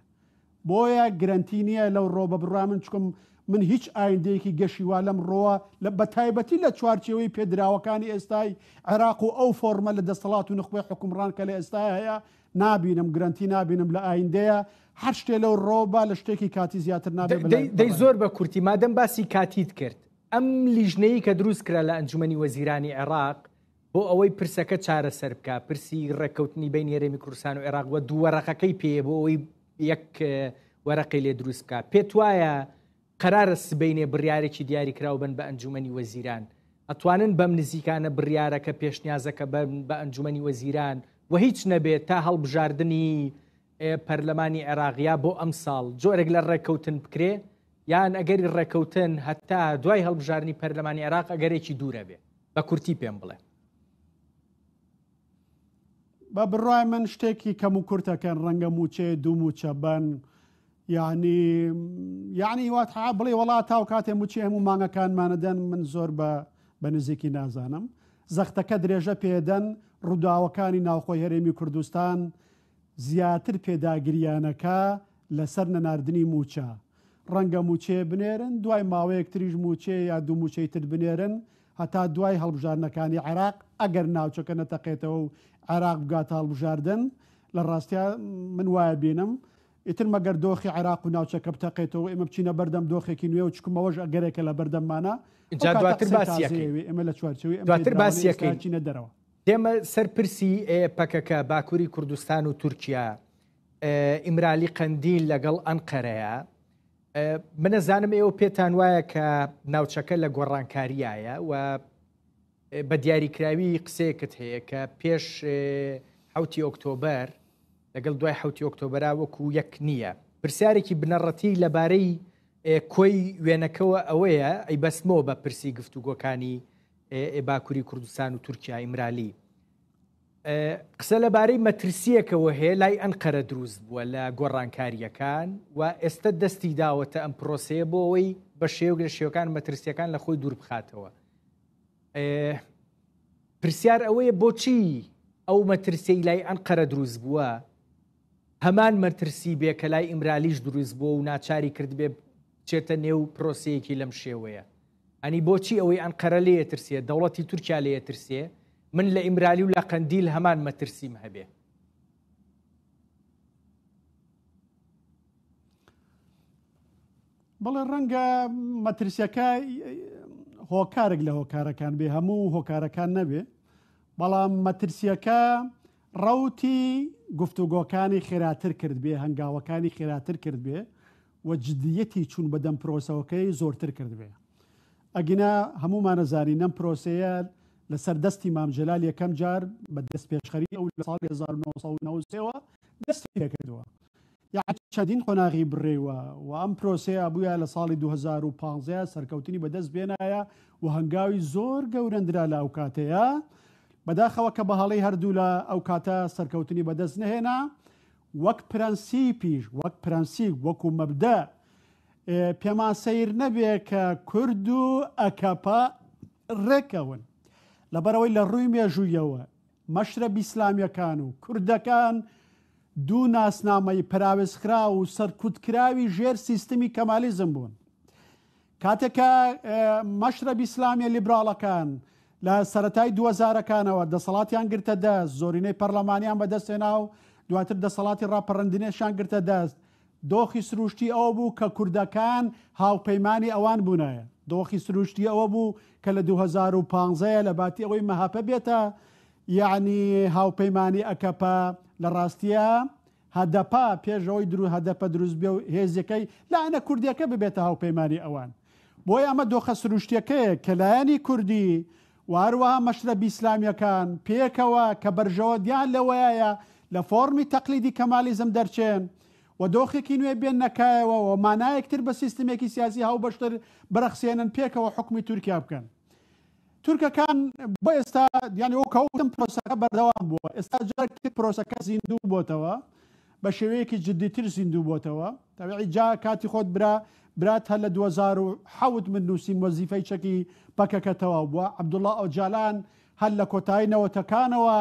بۆیە گرنتی نییە لەو ڕۆ بە بڕا من چکم من هیچ ئایندەیەکی گەشی وا لەم ڕۆوە لە بەتایبەتی لە چوارچێوەی پێدراوەکانی ئێستای عێراق و ئەو فۆرمە لە دەسەڵات و نخبەی حکومڕان کە لە ئێستا هەیە نابینم گرنتی نابینم لە ئایندەیە هەر شتێ لەو ڕۆبە لە شتێکی کاتی زیاتر نابێت دەی زۆر بە کورتی مادەم باسی کاتیت کرد ئەم لیژنەیە کە دروست کرا لە ئەنجومەنی وەزیرانی عێراق بۆ ئەوەی پرسەکە چارەسەر بکە پرسی ڕێککەوتنی بین هەرێمی کوردستان و عێراق وە دوو وەرەقەکەی پێ بۆ ئەوەی یەک وەرەقی لێ دروست بکە پێت وایە قەرارە سبەینێ بڕیارێکی دیاری کراو بن بە ئەنجومەنی وەزیران ئەتوانن بەم نزیکانە بڕیارەکە پێشنیازەکە بن بە ئەنجومەنی وەزیران و هیچ نەبێت تا هەڵبژاردننی پەرلەمانی عێراقیا بۆ ئەم ساڵ جۆرێک لە ڕێککەوتن بکرێ یان ئەگەری ڕێککەوتن هەتا دوای هەڵبژاردننی پەرلەمانی عێراق ئەگەرێکی دوورە بێ بە کورتی پێم بڵێ بە بڕای من شتێکی کەم و کورتەکەن ڕەنگە موچێ دوو موچە بن یعنی واتحا بڵێ وڵات تاو کاتێ موچێ هەموو مانگەکانمانەدەن من زۆر بە نزیکی نازانم زەختەکە درێژە پێدەن ڕووداوەکانی ناوخۆی هەرێمی کوردستان زیاتر پێداگریانەکە لەسەر نەناردنی موچە ڕەنگە موچێ بنێرن دوای ماوەیەک تریژ موچێ یا دوو موچەی تر بنێرن هەتا دوای هەڵبژارنەکانی عێراق ئەگەر ناوچەکە نەتەقێتەوە و عێراق بگاتە هەڵبژاردن لە ڕاستیا من وایە بینم ئیتر مەگەر دۆخی عێراق و ناوچەکە بتەقێتەوە ئێمە بچینە بەردەم دۆخێکی نوێ و چکمەوەش ئەگەرێکە لە بەردەممانە دواتر باسیەکەی ئێمە لە چوارچەوەی دواتر باسیەکەی چینە دەرەوە دێمە سەرپرسی پەکەکە باکووری کوردستان و تورکیا ئیمرالی قەندیل لەگەڵ ئەنقەرەیە منەزانم ئێوە پێتان وایە کە ناوچەکە لە گۆڕانکاریایە و بە دیاریکراوی قسەیەکت هەیە کە پێش 7 ئۆکتۆبەر لەگەڵ دوای 7 ئۆکتۆبەرا وەکو یەک نییە پرسیارێکی بنەڕەتی لەبارەی کۆی وێنەکەوە ئەوەیە ئەی بەسمەوە بە پرسی گفتوگۆکانی باکووری کوردستان و تورکیا ئیمرالی قسە لەبارەی مەترسیەکەوە هەیە لای ئەنقەرە دروست بووە لە گۆڕانکاریەکان و ئێستا دەستی داوەتە ئەم پرۆسەیە بۆ ئەوەی بە شێوە شێوەکان مەترسیەکان لە خۆی دوور بخاتەوە پرسیار ئەوەیە بۆچی ئەو مەترسی لای ئەنقەرە دروست بووە هەمان مەترسی بێ کە لای ئیمرالیش دروست بووە و ناچاری کرد بێ چێتە نێو پرۆسەیەکی لەم شێوەیە ئەنی بۆچی ئەوەی ئەنقەرە لێ ترسێ دەوڵەتی تورکیا لێ ترسێ من لە ئیمرالی و لە قەندیل هەمان مەترسیم هەبێ بەڵێ ڕەنگە مەترسیەکە هۆکارێک لە هۆکارەکان بێ هەموو هۆکارەکان نەبێ بەڵام مەترسیەکە ڕەوتی گفتوگۆکانی خێراتر کرد بێ هەنگاوەکانی خێراتر کرد بێ و جدیەتی چوون بەدەم پرۆسەوەکەی زۆرتر کرد بێ ئەگینا هەمومانەزانی نەم پرۆسەیە لەسەر دەستی مام جەلال یەکەم جار بە دەست پێشخەری ئەو لە ساڵی 1990 دەستی پێکردووە یاعni چەندین قۆناغی بڕێوە و ئەم پرۆسەیە بووە لە ساڵی 2015 سەرکەوتنی بەدەست بێنایە و هەنگاوی زۆر گەورەندرا لە ئەو کاتەیە بەداخەوە کە بە هەڵەی هەردوو لە ئەو کاتە سەرکەوتنی بەدەست نهێنا وەک پرەنسیپیش وەک پرەنسیپ وەکو مەبدە پێمان سەیر نەبێ کە کورد و ئەکەپە ڕێکەون لەبەرەوەی لە ڕووی مێژوویەوە مەشرەبی ئیسلامیەکان و کوردەکان دوو ناسنامەی پراوێزکرا و سەرکوتکراوی ژێر سیستمی کەمالیزم بوون کاتێکە مەشرەبی ئیسلامیە لیبراڵەکان لە سەرەتای 2000ەکانەوە دەسەڵاتیان گرتە دەست زۆرینەی پەرلەمانیان بەدەستێنا و دواتر دەسەڵاتی ڕاپەڕەندنێشان گرتە دەست دۆخی سروشتی ئەوە بوو کە کوردەکان هاوپەیمانی ئەوان بوونایە دۆخی سروشتی ئەوە بوو کە لە 2015 لە باتی ئەوەی مەهاپە بێتە یعنی هاوپەیمانی ئەکەپە لە ڕاستیە هەدەپا پێشەوەی هەدەپە دروست بێ و هێزیەکەی لاەنە کوردیەکە ببێتە هاوپەیمانی ئەوان بۆی ئەمە دۆخە سروشتیەکەیە کە لایەنی کوردی واروەها مەشرەبی ئیسلامیەکان پێکەوە کە بەرژەوە دیان لەوەیە لە فۆرمی تەقلیدی کەمالیزم دەرچێن و دۆخێکی نوێ بێن نەکایەوە و مانایەکتر بە سیستمێکی سیاسی هاو بەشتر بەرەخسێنن پێکەوە حکومی تورکیا بکەن تورکەکان بۆ ئێستا یانی ئەو کەوتم پرۆسەکە بەردەوام بووە ئێستا جارێکی پرۆسەکە زیندوو بۆتەوە بە شێوەیەکی جدیتر زیندوو بۆتەوە تەبیعی جا کاتی خۆت برات هەر لە 2007 من نووسیم وەزیفەی چەکی پەکەکە تەواو بووە عەبدوڵڵا ئۆجالان هەر لە کۆتایی نەوەتەکانەوە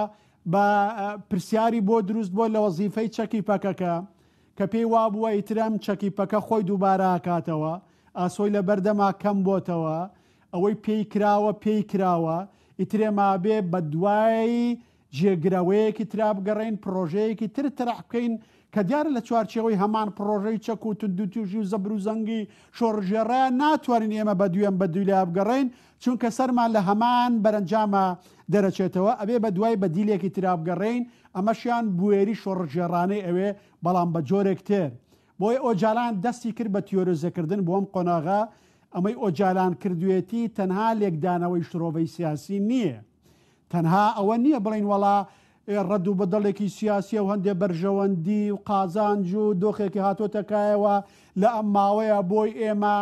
بە پرسیاری بۆ دروست بۆ لە وەزیفەی چەکی پەکەکە کە پێی وابووە ئیترام چەکی پەکە خۆی دووبارە هاکاتەوە ئاسۆی لە بەردەما کەم بۆتەوە ئەوەی پێی کراوە ئیترێما بێ بە دوای جێگرەوەیەکی ترا بگەڕین پرۆژەیەکی تر تەرەح بکەین کە دیارە لە چوارچێەوەی هەمان پرۆژەی چەک و توندوتیژی و زەبر و زەنگی شۆڕژێڕە ناتوانین ئێمە بە دوای لا بگەڕین چونکە سەرمان لە هەمان بەرەنجامە دەرەچێتەوە ئەبێ بە دوای بە دیلێکی ترا بگەڕین ئەمەشیان بوێری شۆڕژێڕانەی ئەوێ بەڵام بە جۆرێک تێر بۆی ئۆجالان دەستی کرد بە تیۆرۆزەکردن بۆ ئەم قۆناغا ئەمەی ئۆجالان کردوێتی تەنها لێکدانەوەی شرۆڤەی سیاسی نییە تەنها ئەوە نییە بڵین وەڵا ڕەد و بەدەڵێکی سیاسی و هەندێک بەرژەوەندی و قازانج و دۆخێکی هاتۆتەکایەوە لە ئەم ماوەیە بۆی ئێمە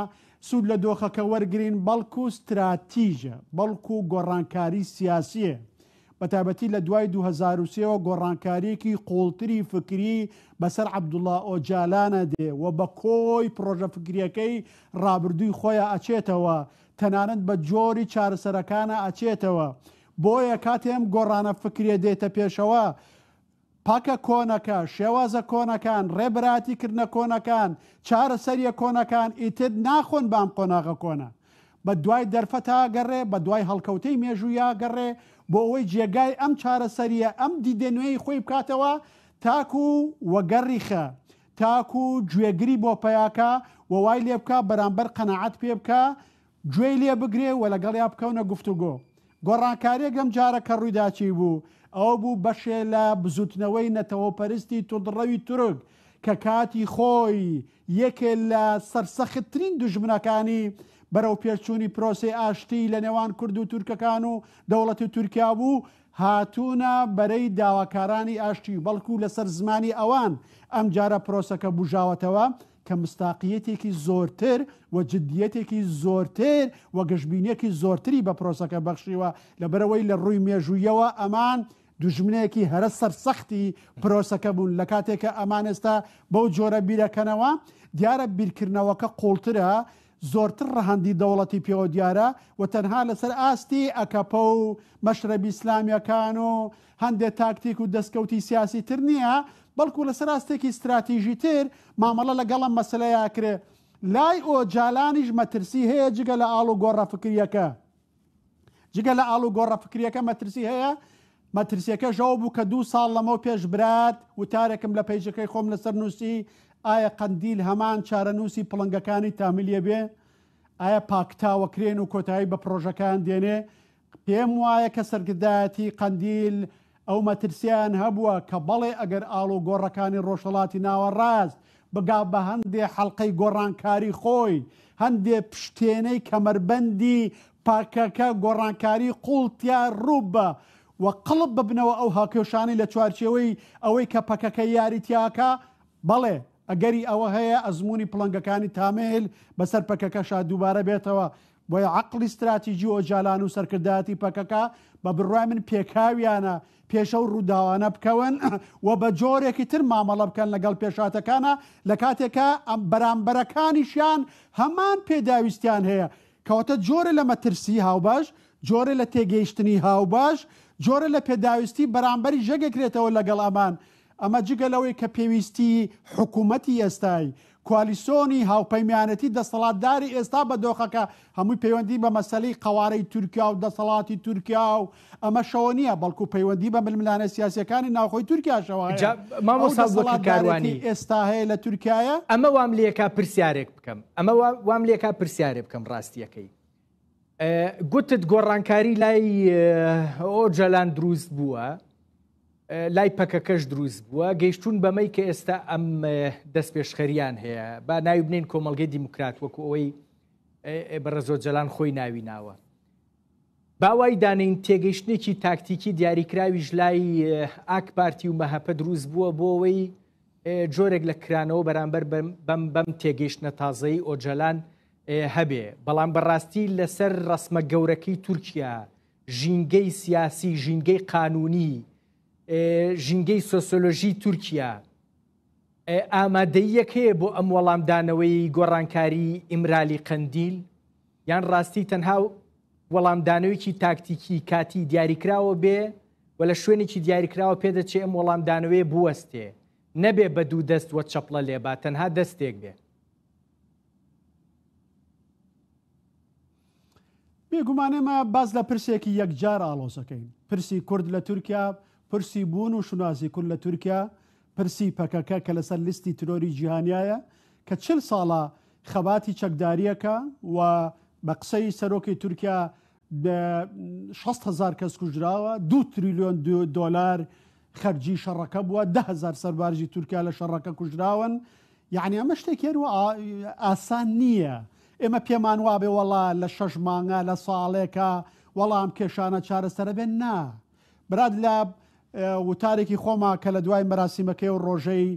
سوود لە دۆخەکە وەرگین بەڵکو استراتیژە بەڵکو گۆڕانکاری سیاسیە بەتابەتی لە دوای 2023ەوە گۆڕانکاریەکی قوڵتری فکری بەسەر عەبدوڵڵا ئۆجالانە دێ و بە کۆی پرۆژە فکریەکەی ڕابردووی خۆیان ئەچێتەوە تەنانەت بە جۆری چارەسەرەکانە ئەچێتەوە بۆیە کاتێم گۆڕانە فکریە دێتە پێشەوە پاکە کۆنەکە شێوازە کۆنەکان ڕێبراتیکردنە کۆنەکان چارەسەریە کۆنەکان ئیتر ناخۆن بام قۆناغە کۆنە بە دوای دەرفەتا گەڕێ بە دوای هەڵکەوتەی مێژوویە گەڕێ بۆ ئەوەی جێگای ئەم چارەسەریە ئەم دیدێنوێی خۆی بکاتەوە تاکو وەگەڕیخە تاکو گوێگری بۆ پەیاکە و وای لێ بکە بەرامبەر قەنەعەت پێ بکە گوێی لێ بگرێ و لەگەڵیا بکەونە گفتوگۆ. گۆڕانکاریەک ئەم جارە کە ڕوویداچی بوو ئەوە بوو بەشێ لە بزوتنەوەی نەتەوەپەرستی تووڕەوی تورک کە کاتی خۆی یەکێ لە سەرسەختترین دوژمنەکانی بەرەو پێچوونی پرۆسی ئاشتی لە نێوان کورد و تورکەکان و دەوڵەتی تورکیا بوو هاتوونە بەرەی داواکارانی ئاشتی بەڵکو لەسەر زمانی ئەوان ئەم جارە پرۆسەکە بژاوەتەوە کە مستاقیەتێکی زۆرتر و جدیەتێکی زۆرتر و گەشتبینیەکی زۆرتری بە پرۆسەکە بەخشیوە لەبەرەوەی لە ڕووی مێژوویەوە ئەمان دوژمنەیەکی هەرە سەرسەختی پرۆسەکە بوون لە کاتێکە ئەمان ئێستا بەو جۆرە بیرەکەنەوە دیارە بیرکردنەوەکە قوڵترە زۆرتر ڕەهەندی دەوڵەتی پێوە دیارە و تەنها لەسەر ئاستی ئەکەپە و مەشرەبی ئیسلامیەکان و هەندێک تاکتیک و دەستکەوتی سیاسی تر نییە بەڵکو لەسەر ئاستێکی استراتیژی تر مامەڵە لەگەڵم مەسلەیە کرێ لای ئۆجالانیش مەترسی هەیە جگە لە ئاڵ و گۆڕە فکریەکە جگە لە ئاڵ و گۆڕە فکریەکە مەترسی هەیە مەترسیەکە ژەوە بوو کە 2 ساڵ لەمەوە پێش برات وتارێکم لە پەیجەکەی خۆم لەسەر نووسی ئایا قەندیل هەمان چارەنووسی پڵنگەکانی تامیلیە بێ ئایا پاکتاوەکرێن و کۆتایی بە پرۆژەکان دێنێ پێم وایە کە سەرکردایەتی قەندیل ئەو مەترسیان هەبووە کە بەڵێ ئەگەر ئاڵ و گۆڕەکانی ڕۆژهەڵاتی ناوەڕاست بگا بە هەندێ حەڵقەی گۆڕانکاری خۆی هەندێ پشتێنەی کەمەربەندی پاکەکە گۆڕانکاری قوڵتیا ڕووبە و قڵب ببنەوە ئەو هاکێشانی لە چوارچێوەی ئەوەی کە پەکەکە یاریتیاکە بەڵێ ئەگەری ئەوە هەیە ئەزمموی پڵنگەکانی تامیل بەسەر پەکەکەشا دووبارە بێتەوە بۆیە عقلی استراتیژی و ئۆجالان و سەرکردایەتی پەکەکە بە بڕای من پێکاویانە پێشە و ڕووداوانە بکەون و بە جۆرێکی تر مامەڵە بکەن لەگەڵ پێشاتەکانە لە کاتێکە ئەم بەرامبەرەکانیشیان هەمان پێداویستیان هەیە کەواتە جۆرە لە مەترسی هاوباش جۆرە لە تێگەیشتنی هاوباش جۆرە لە پێداویستی بەرامبەری ژەگەکرێتەوە لەگەڵ ئەمان ئەمە جگە لەوەی کە پێویستی حکوومەتی ئێستای کوالیسۆنی هاوپەیمانەتی دەسەڵاتداری ئێستا بە دۆخەکە هەمووی پەیوەندی بە مەسەلەی قەوارەی تورکیا و دەسەڵاتی تورکیا و ئەمە شەوە نییە بەڵکو پەیوەندی بە ململانە سیاسەکانی ناوخۆی تورکیاشەوە مامۆساوانی ئێستا هەیە لە تورکایە ئەمە وام لێکا پرسیارێک بکەم ئەمە وام لێکا پرسیارێک بکەم ڕاستیەکەی گوتت گۆڕانکاری لای ئۆجەلان دروست بووە لای پەکەکەش دروست بووە گەیشتون بەمەی کە ئێستا ئەم دەست پێشخەریان هەیە با ناوی بنین کۆمەڵگەی دیموکرات وەکو ئەوەی بەڕێزۆجەلان خۆی ناوی ناوە باوای دانین تێگەیشتێکی تاکتیکی دیاریکراویش لای ئاک پارتی و مەهەپە دروست بووە بۆ ئەوەی جۆرێک لە کرانەوە بەرامبەر بەم تێگەیشتنە تازایی ئۆجەلان هەبێ بەڵام بەڕاستی لەسەر ڕسمە گەورەکەی تورکیا ژینگەی سیاسی ژینگەی قانونی ژینگەی سۆسیۆلۆژی تورکیا ئامادەیەک هەیە بۆ ئەم وەڵامدانەوەی گۆڕانکاری ئیمرالی قەندیل یان ڕاستی تەنها وەڵامدانەوەیکی تاکتیکی کاتی دیاریکراوە بێ و لە شوێنێکی دیاریکراوە پێدەچێ ئەم وەڵامدانەوەی بوەستێ نەبێ بە دوو دەست وە چەپڵە لێبا تەنها دەستێک بێ بێگومانێمە باز لە پرسێکی یەکجار ئاڵۆزەکەین پرسی کورد لە تورکیا پرسی بوون و شوناسی کورد لە تورکیا پرسی پەکەکە کە لەسەر لیستی ترۆری جیهانیایە کە 40 ساڵە خەباتی چەکداریەکە و بە قسەی سەرۆکی تورکیا 60,000 کەس کوژراوە 2 تریلیۆن دۆلار خەرجی شەڕەکە بووە 10,000 سەربارژی تورکیا لە شەڕەکە کوژراون یعنی ئەمە شتێک ئاسان نییە ئێمە پێمان وابێ وەڵا لە 6 مانگە لە ساڵێکە وەڵام کێشانە چارەسەرە بێن نا براد لە وتارێکی خۆما کە لە دوای مەراسیمەکەی و ڕۆژەی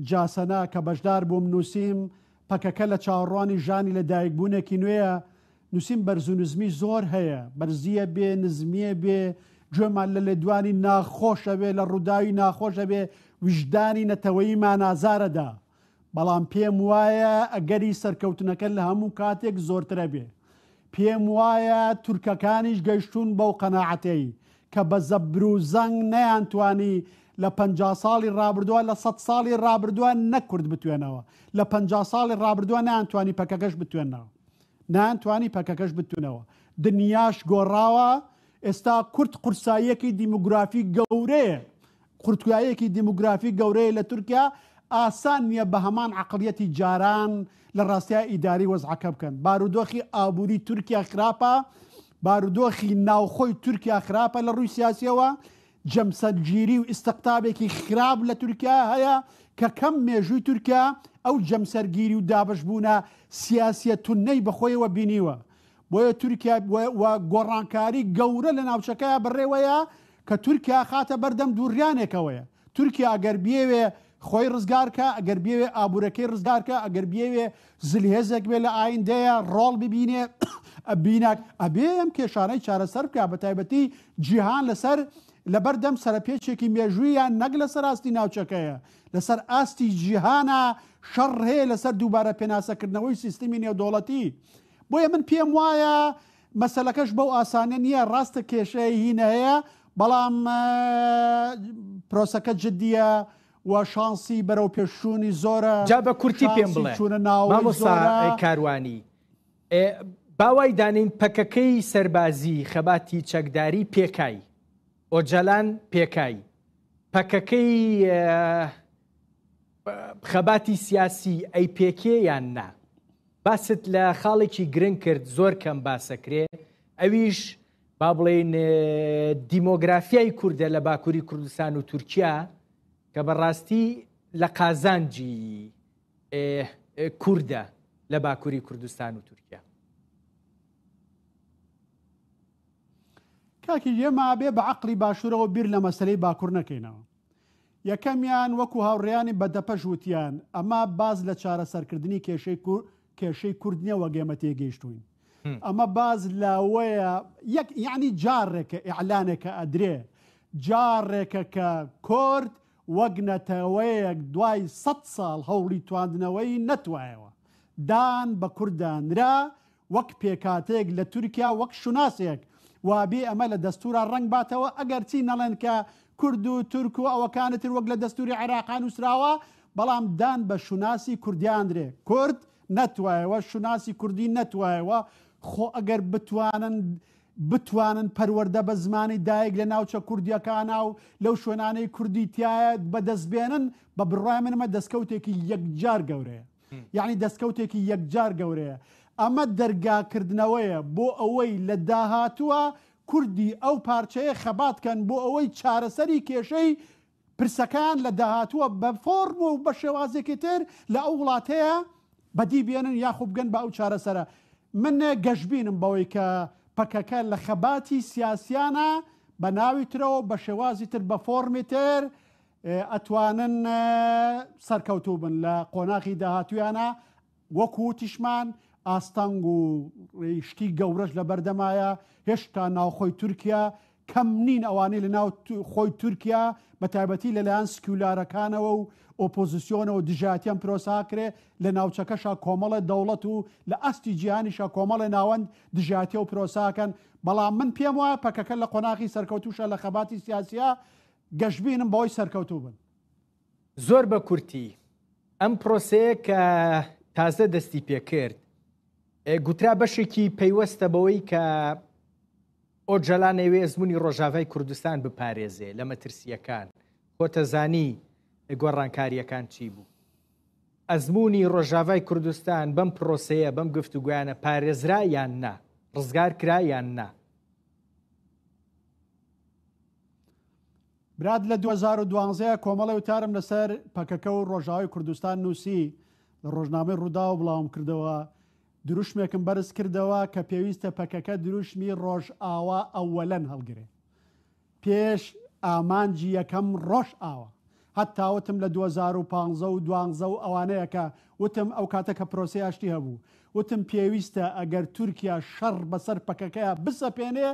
جاسەنا کە بەشدار بووم نووسیم پەکەکە لە چاوەڕوانی ژانی لە دایکبوونێکی نوێیە نووسیم بەرز و نزمی زۆر هەیە بەرزیە بێ نزمیە بێ گوێمان لە لێدوانی ناخۆشە بێ لە ڕووداوی ناخۆشە بێ وجدانی نەتەوەییمان ئازارەدا بەڵام پێم وایە ئەگەری سەرکەوتنەکە لە هەموو کاتێک زۆرترە بێ پێم وایە تورکەکانیش گەیشتون بەو قەناعەتەی کە بە زەبر و زەنگ نەیانتوانی لە 50 ساڵی ڕابردووە لە 100 ساڵی ڕابردووە نەکورد بتوێنەوە لە 50 ساڵی ڕابردووە نەیانتوانی پەکەکەش بتوێنەوە نانتوانی پەکەکەش بتوێنەوە دنیاش گۆڕاوە ئێستا کورد قورساییەکی دیموگرافی گەورەیە قورتگایەکی دیموگرافی گەورەیە لە تورکیا ئاسان نییە بە هەمان عقلیەتی جاران لە ڕاستیە ئیداری وەزعەکە بکەن. بارودۆخی ئابووری تورکیا خراپە، بارودۆخی ناوخۆی تورکیا خراپە لە ڕووی سیاسیەوە، جەمسەرگیری و ئیستقتابێکی خراپ لە تورکیا هەیە کە کەم مێژووی تورکیا ئەو جەمسەرگیری و دابشبوونە سیاسیە تونەی بەخۆیەوە بینیوە. بۆیە تورکیا گۆڕانکاری گەورە لە ناوچەکەیە بڕێوەیە کە تورکیا خاتە بەردەم دووڕیانێکەوەیە. تورکیا ئەگەر بێوێ خۆی ڕزگارکە، ئەگەر بێوێ ئابوورەکەی ڕزگارکە، ئەگەر بێوێ زلهێزێک بێ لە ئایندەیە ڕۆڵ ببینێ بیناک ئەبێ ئەم کێشانەی چارەسەر بکە بە تایبەتی جیهان لەسەر لەبەردەم سەرپێچێکی مێژوویان نەک لەسەر ئاستی ناوچەکەیە، لەسەر ئاستی جیهانە شەڕ هەیە لەسەر دووبارە پێناسەکردنەوەی سیستمی نێودوڵەتی. بۆیە من پێم وایە مەسەلەکەش بەو ئاسانە نییە، ڕاستە کێشەیە هینە هەیە، بەڵام پرۆسەکە جددیە و شانسی بەرەو پێشوونی زۆرە. جا بە کورتی پێم بڵێ مامۆستا کاروانی، باوای دانین پەکەکەی سەربازی خەباتی چەکداری پێکای، ئۆجەلان پێکای، پەکەکەی خەباتی سیاسی ئەی پێکێ یان نا؟ باست لە خاڵێکی گرنگ کرد زۆر کەم باسەکرێ، ئەویش با بڵێن دیمۆگرافیای کووردە لە باکووری کوردستان و تورکیا کە بەڕاستی لە قازانجی کووردە لە باکووری کوردستان و تورکیا. کاکی ئێمە بێ بە عەقلی باشوورەوە بیر لە مەسەلەی باکوور نەکەینەوە. یەکەمیان وەکو هاوڕێیانی بەدەپەش وتیان ئەمە باز لە چارەسەرکردنی کێشەی کوردنیەوە گێمە تێگەیشتوین. ئەمە باز لاوەیە یعنی جارێکە ئیعلانێکە ئەدرێ، جارێکە کە کورد وەک نەتەوەیەک دوای 100 ساڵ هەوڵی تواندنەوەی نەتوایەوە دان بە کوردانرا وەک پێکاتێک لە تورکیا وەک شوناسێک وابێ ئەمە لە دەستورە ڕنگ باتەوە، ئەگەر چی نەڵێن کە کورد و تورک و ئەوەکانتر وەک لە دەستوری عێراقان وسراوە، بەڵام دان بە شوناسی کوردیاندرێ. کورد نەتوایەوە، شوناسی کوردی نەتوایەوە. خۆ ئەگەر بتوانن پەروەردە بە زمانی دایک لە ناوچە کوردیەکانە و لەو شوێنانەی کوردی تایە بەدەستبێنن، بە بڕای منمە دەستکەوتێکی یەکجار گەورەیە، یعنی دەستکەوتێکی یەکجار گەورەیە. ئەمە دەرگاکردنەوەیە بۆ ئەوەی لە داهاتووە کوردی ئەو پارچەیە خەباتکەن بۆ ئەوەی چارەسەری کێشەی پرسەکان لە داهاتووە بە فۆرم و بە شێوازێکی تر لە ئەو وڵاتەیە بەدی بێنن یاخوب بگەن بە ئەو چارەسەرە. من گەشتبینم بەوەی کە پەکەکە لە خەباتی سیاسیانە بە ناوی ترەوە بە شێوازی تر بە فۆرمی تر ئەتوانن سەرکەوتوو بن لە قۆناغی داهاتویانە. وەکو تیشمان ئاستەنگ و شتی گەورەش لە بەردەمایە، هێشتا ناوخۆی تورکیا کەم نین ئەوانەی لە ناو خۆی تورکیا بە تایبەتی لەلایەن سکیولارەکانەوە و ئۆپۆزیسیۆنەوە دژاتیان پرۆساکرێ، لە ناوچەکەشا کۆمەڵە دەوڵەت و لە ئەستی جیهانیشا کۆمەڵە ناوەند دژاتیە و پرۆساکەن. بەڵام من پێم وایە پەکەکە لە قۆناغی سەرکەوتوشە لە خەباتی سیاسیە گەشتبینم بەوەی سەرکەوتوو بن. زۆر بە کورتی ئەم پرۆسەیە کە تازە دەستی پێکرد گوترا بەشێکی پەیوەستە بەوەی کە ئۆجەلان ئەوێ ئەزمموی ڕۆژاوای کوردستان بپارێزێ لە مەترسیەکان. خۆتەزانی گۆڕانکاریەکان چی بوو؟ ئەزمموی ڕۆژاوای کوردستان بەم پرۆسەیە بەم گفتوگویانە پارێزرا یان نا؟ ڕزگار کرا یان نا؟ براد لە 2012 کۆمەڵی وتارم لەسەر پەکەکە و ڕۆژاوای کوردستان نووسی لە ڕۆژنامەی ڕوودا و بڵاوم کردەوە. دروشمێکم بەرز کردەوە کە پێویستە پەکەکە دروشمی ڕۆژ ئاوا ئەوەلەن هەڵگرێ پێش ئامانجی یەکەم ڕۆژ ئاوە. هەتاوتم لە 2015 و 2012 و ئەوانەیە کە وتم ئەو کاتەکە پرۆسی ئاشتی هەبوو، وتم پێویستە ئەگەر تورکیا شەڕ بەسەر پەکەکەیە بسەپێنێ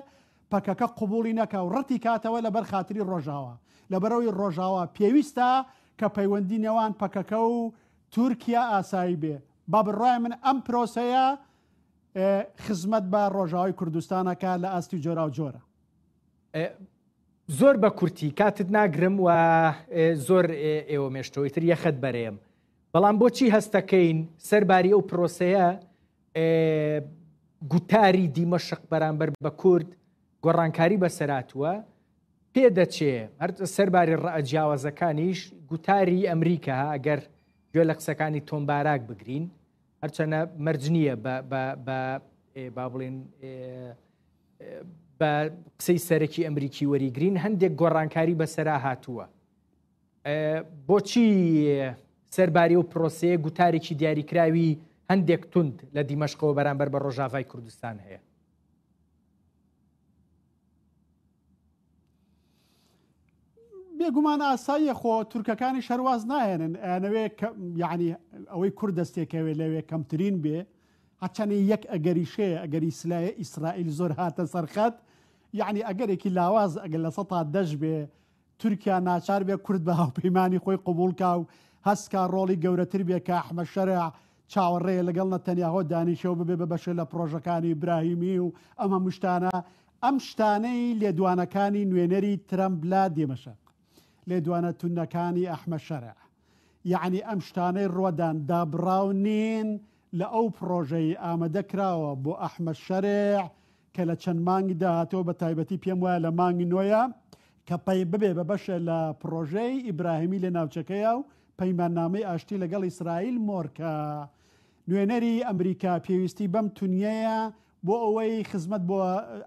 پەکەکە قبوڵی نەکە و ڕەتی کاتەوە لەبەر خاتری ڕۆژاوە. لەبەرەوەی ڕۆژاوە پێویستە کە پەیوەندی نێوان پەکەکە و تورکیا ئاسایی بێ. با بڕای من ئەم پرۆسەیە خزمەت بە ڕۆژاوای کوردستانەکە لە ئاستی جۆرا و جۆرە. زۆر بە کورتی کاتت ناگرم و زۆر ئێوە مێشتەوەی تر یەخەت بەرێم، بەڵام بۆچی هەستەکەین سەرباری ئەو پرۆسەیە گوتاری دیمەشق بەرامبەر بە کورد گۆڕانکاری بەسەراتوە پێدەچێ سەرباری جیاوازەکانیش گوتاری ئەمریکا ئەگەر گوێ لە قسەکانی تۆمباراک بگرین هەرچەنە مەرج نییە با بڵێن بە قسەی سەرەکی ئەمریکی وەریگرین هەندێک گۆڕانکاری بەسەرا هاتووە. بۆچی سەرباری و پرۆسەیە گوتارێکی دیاریکراوی هەندێک توند لە دیمەشقەوە بەرامبەر بە ڕۆژاوای کوردستان هەیە؟ بێگومان ئاساییە خۆ تورکەکانی شەرواز نایێنن ئەنەوێ یعنی ئەوەی کورد دەستێکەوێ لەوێ کەمترین بێ هەچەنێ یەک ئەگەریشەیە ئەگەری سلایە ئیسرائیل زۆر هاتە سەرخەت یعنی ئەگەرێکی لاواز ئەگەر لە ١٠٠ دەش بێ تورکیا ناچار بێ کورد بە هاوپەیمانی خۆی قبولکا و هەستکا ڕۆڵی گەورەتر بێ کە ئەحمەد شەرع چاوەڕێیە لەگەڵ نەتەنیاهۆ دانیشەوە ببێ بە بەشە لە پرۆژەکانی ئیبراهیمی و ئەمە مشتانە ئەم شتانەی لێدوانەکانی نوێنەری ترەمپ لا دێمەشق لێدوانە تونەکانی ئەحمەد شەرع یعنی ئەم شتانەی ڕۆدان دابڕاو نین لە ئەو پرۆژەی ئامادە کراوە بۆ ئەحمەد شەرع کە لە چەند مانگی داهاتەوە بە تایبەتی پێم وایە لە مانگی نۆیە کە پەی ببێ بە بەشە لە پرۆژەی ئیبراهیمی لە ناوچەکەیە و پەیماننامەی ئاشتی لەگەڵ ئیسرائیل مۆرکە نوێنەری ئەمریکا پێویستی بەم تونیەیە بۆ ئەوەی خزمەت بۆ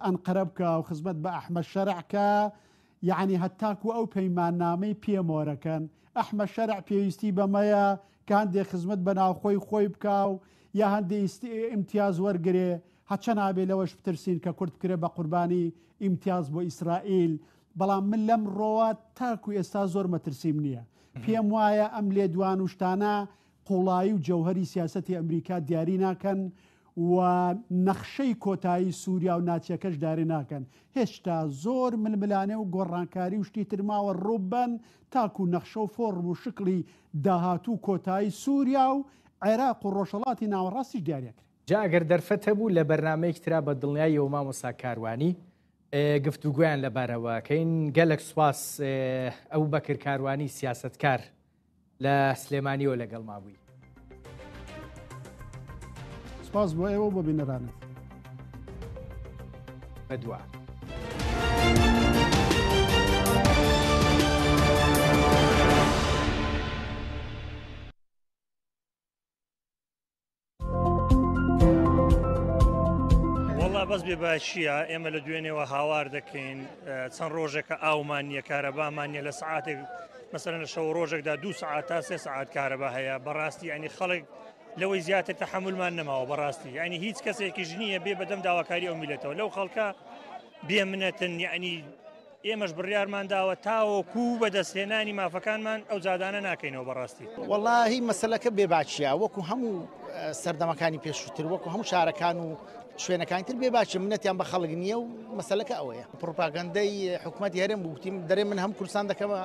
ئەنقەرە بکە و خزمەت بە ئەحمەد شەرعکە یعنی هەتاکو ئەو پەیماننامەی پێمۆرەکەن ئەحمەد شەرع پێویستی بەمەیە کە هەندێک خزمەت بە ناوخۆی خۆی بکە و یا هەندێک ئیمتیاز وەرگێ هەچە نابێ لەوەش بترسین کە کورد کرێ بە قوربانی ئیمتیاز بۆ ئیسرائیل بەڵام من لەم ڕۆوە تاکو ئێستا زۆر مەترسیم نییە پێم وایە ئەم لێدوان وشتانە قوڵایی و جەوهەری سیاسەتی ئەمریکا دیاری ناکەن و نەخشەی کۆتایی سووریا و ناچیەکەش داری ناکەن هێشتا زۆر ململانێ و گۆڕانکاری و شتی ترماوە ڕووبەن تاکو نەخشە و فۆڕم و شکلی داهاتوو کۆتایی سووریا و عێراق و ڕۆژهەڵاتی ناوەڕاستیش دیارەکرێت. جا ئەگەر دەرفەت هەبوو لە بەرنامەیەک ترا بە دڵنیاییەوە مامۆستا کاروانی گفتوگویان لەبارەوەکەین گەلێک سواس ئەو بەکر کاروانی سیاسەتکار لە سلێمانیەوە لەگەڵ مابووی. سپاس بۆ ئێوە بۆ بینەرانت بەدووە. بەس بێباشیە ئێمە لە دوێنێەوە هاوار دەکەین چەند ڕۆژێکە ئاومان نیە کارەبامان نیە لە سعاتێک مەسەرەن لە شەو ڕۆژێکدا 2 سعات تا 3 سعات کارەبا هەیە بەڕاستی ینی خەڵک لەوەی زیاتر تەحملمان نەماوە بەڕاستی ینی هیچ کەسێکیش نییە بێ بەدەم داواکاری ئەو میلەتەوە لەو خەڵکە بێ منەتن یعنی ئێمەش بڕیارمان داوە تاوەکو بەدەستهێنانی مافەکانمان ئەو زادانە ناکەینەوە بەڕاستی. وەڵاهی مەسەلەکە بێباچیە وەکو هەموو سەردەمەکانی پێشووتر وەکو هەموو شارەکان و شوێنەکانی تر بێباچی منەتیان بە خەڵک نییە و مەسەلەکە ئەوەیە پروپاگەندەی حکوومەت هێرم بووتیم دەرێ من هەم کوردستان دەکەمە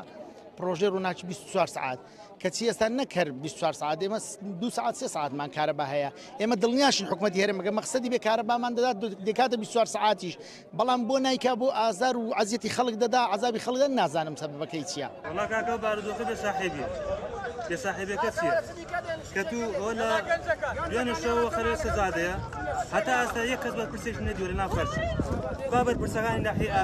پرۆژێ ڕووناچی 24 سعات کەچی ئێستا نەکرد 24 سعات ئێمە 2 سعات 3 سعاتمان کارەبا هەیە ئێمە دڵنیاشین حکوومەتی هێرم مەگە مەقسەدی بێ کارەبامان دەدات دەکاتە 24 سعاتیش بەڵام بۆ نایکا بۆ ئازار و عەزیەتی خەڵک دەدا عەزابی خەڵک نازانم سەبەبەکەی چییە. وەڵا کاکە بارودۆخە بێ ساحێبی بێساحێبەکە چییە کە تو ئەوە لە دوێنێ شەوە خەرێ سەزادەیە هەتا ئێستا یەک کەس بەرپرسێک نەدیوە لە ناو فەرشی با بەرپرسەکانی ناحیە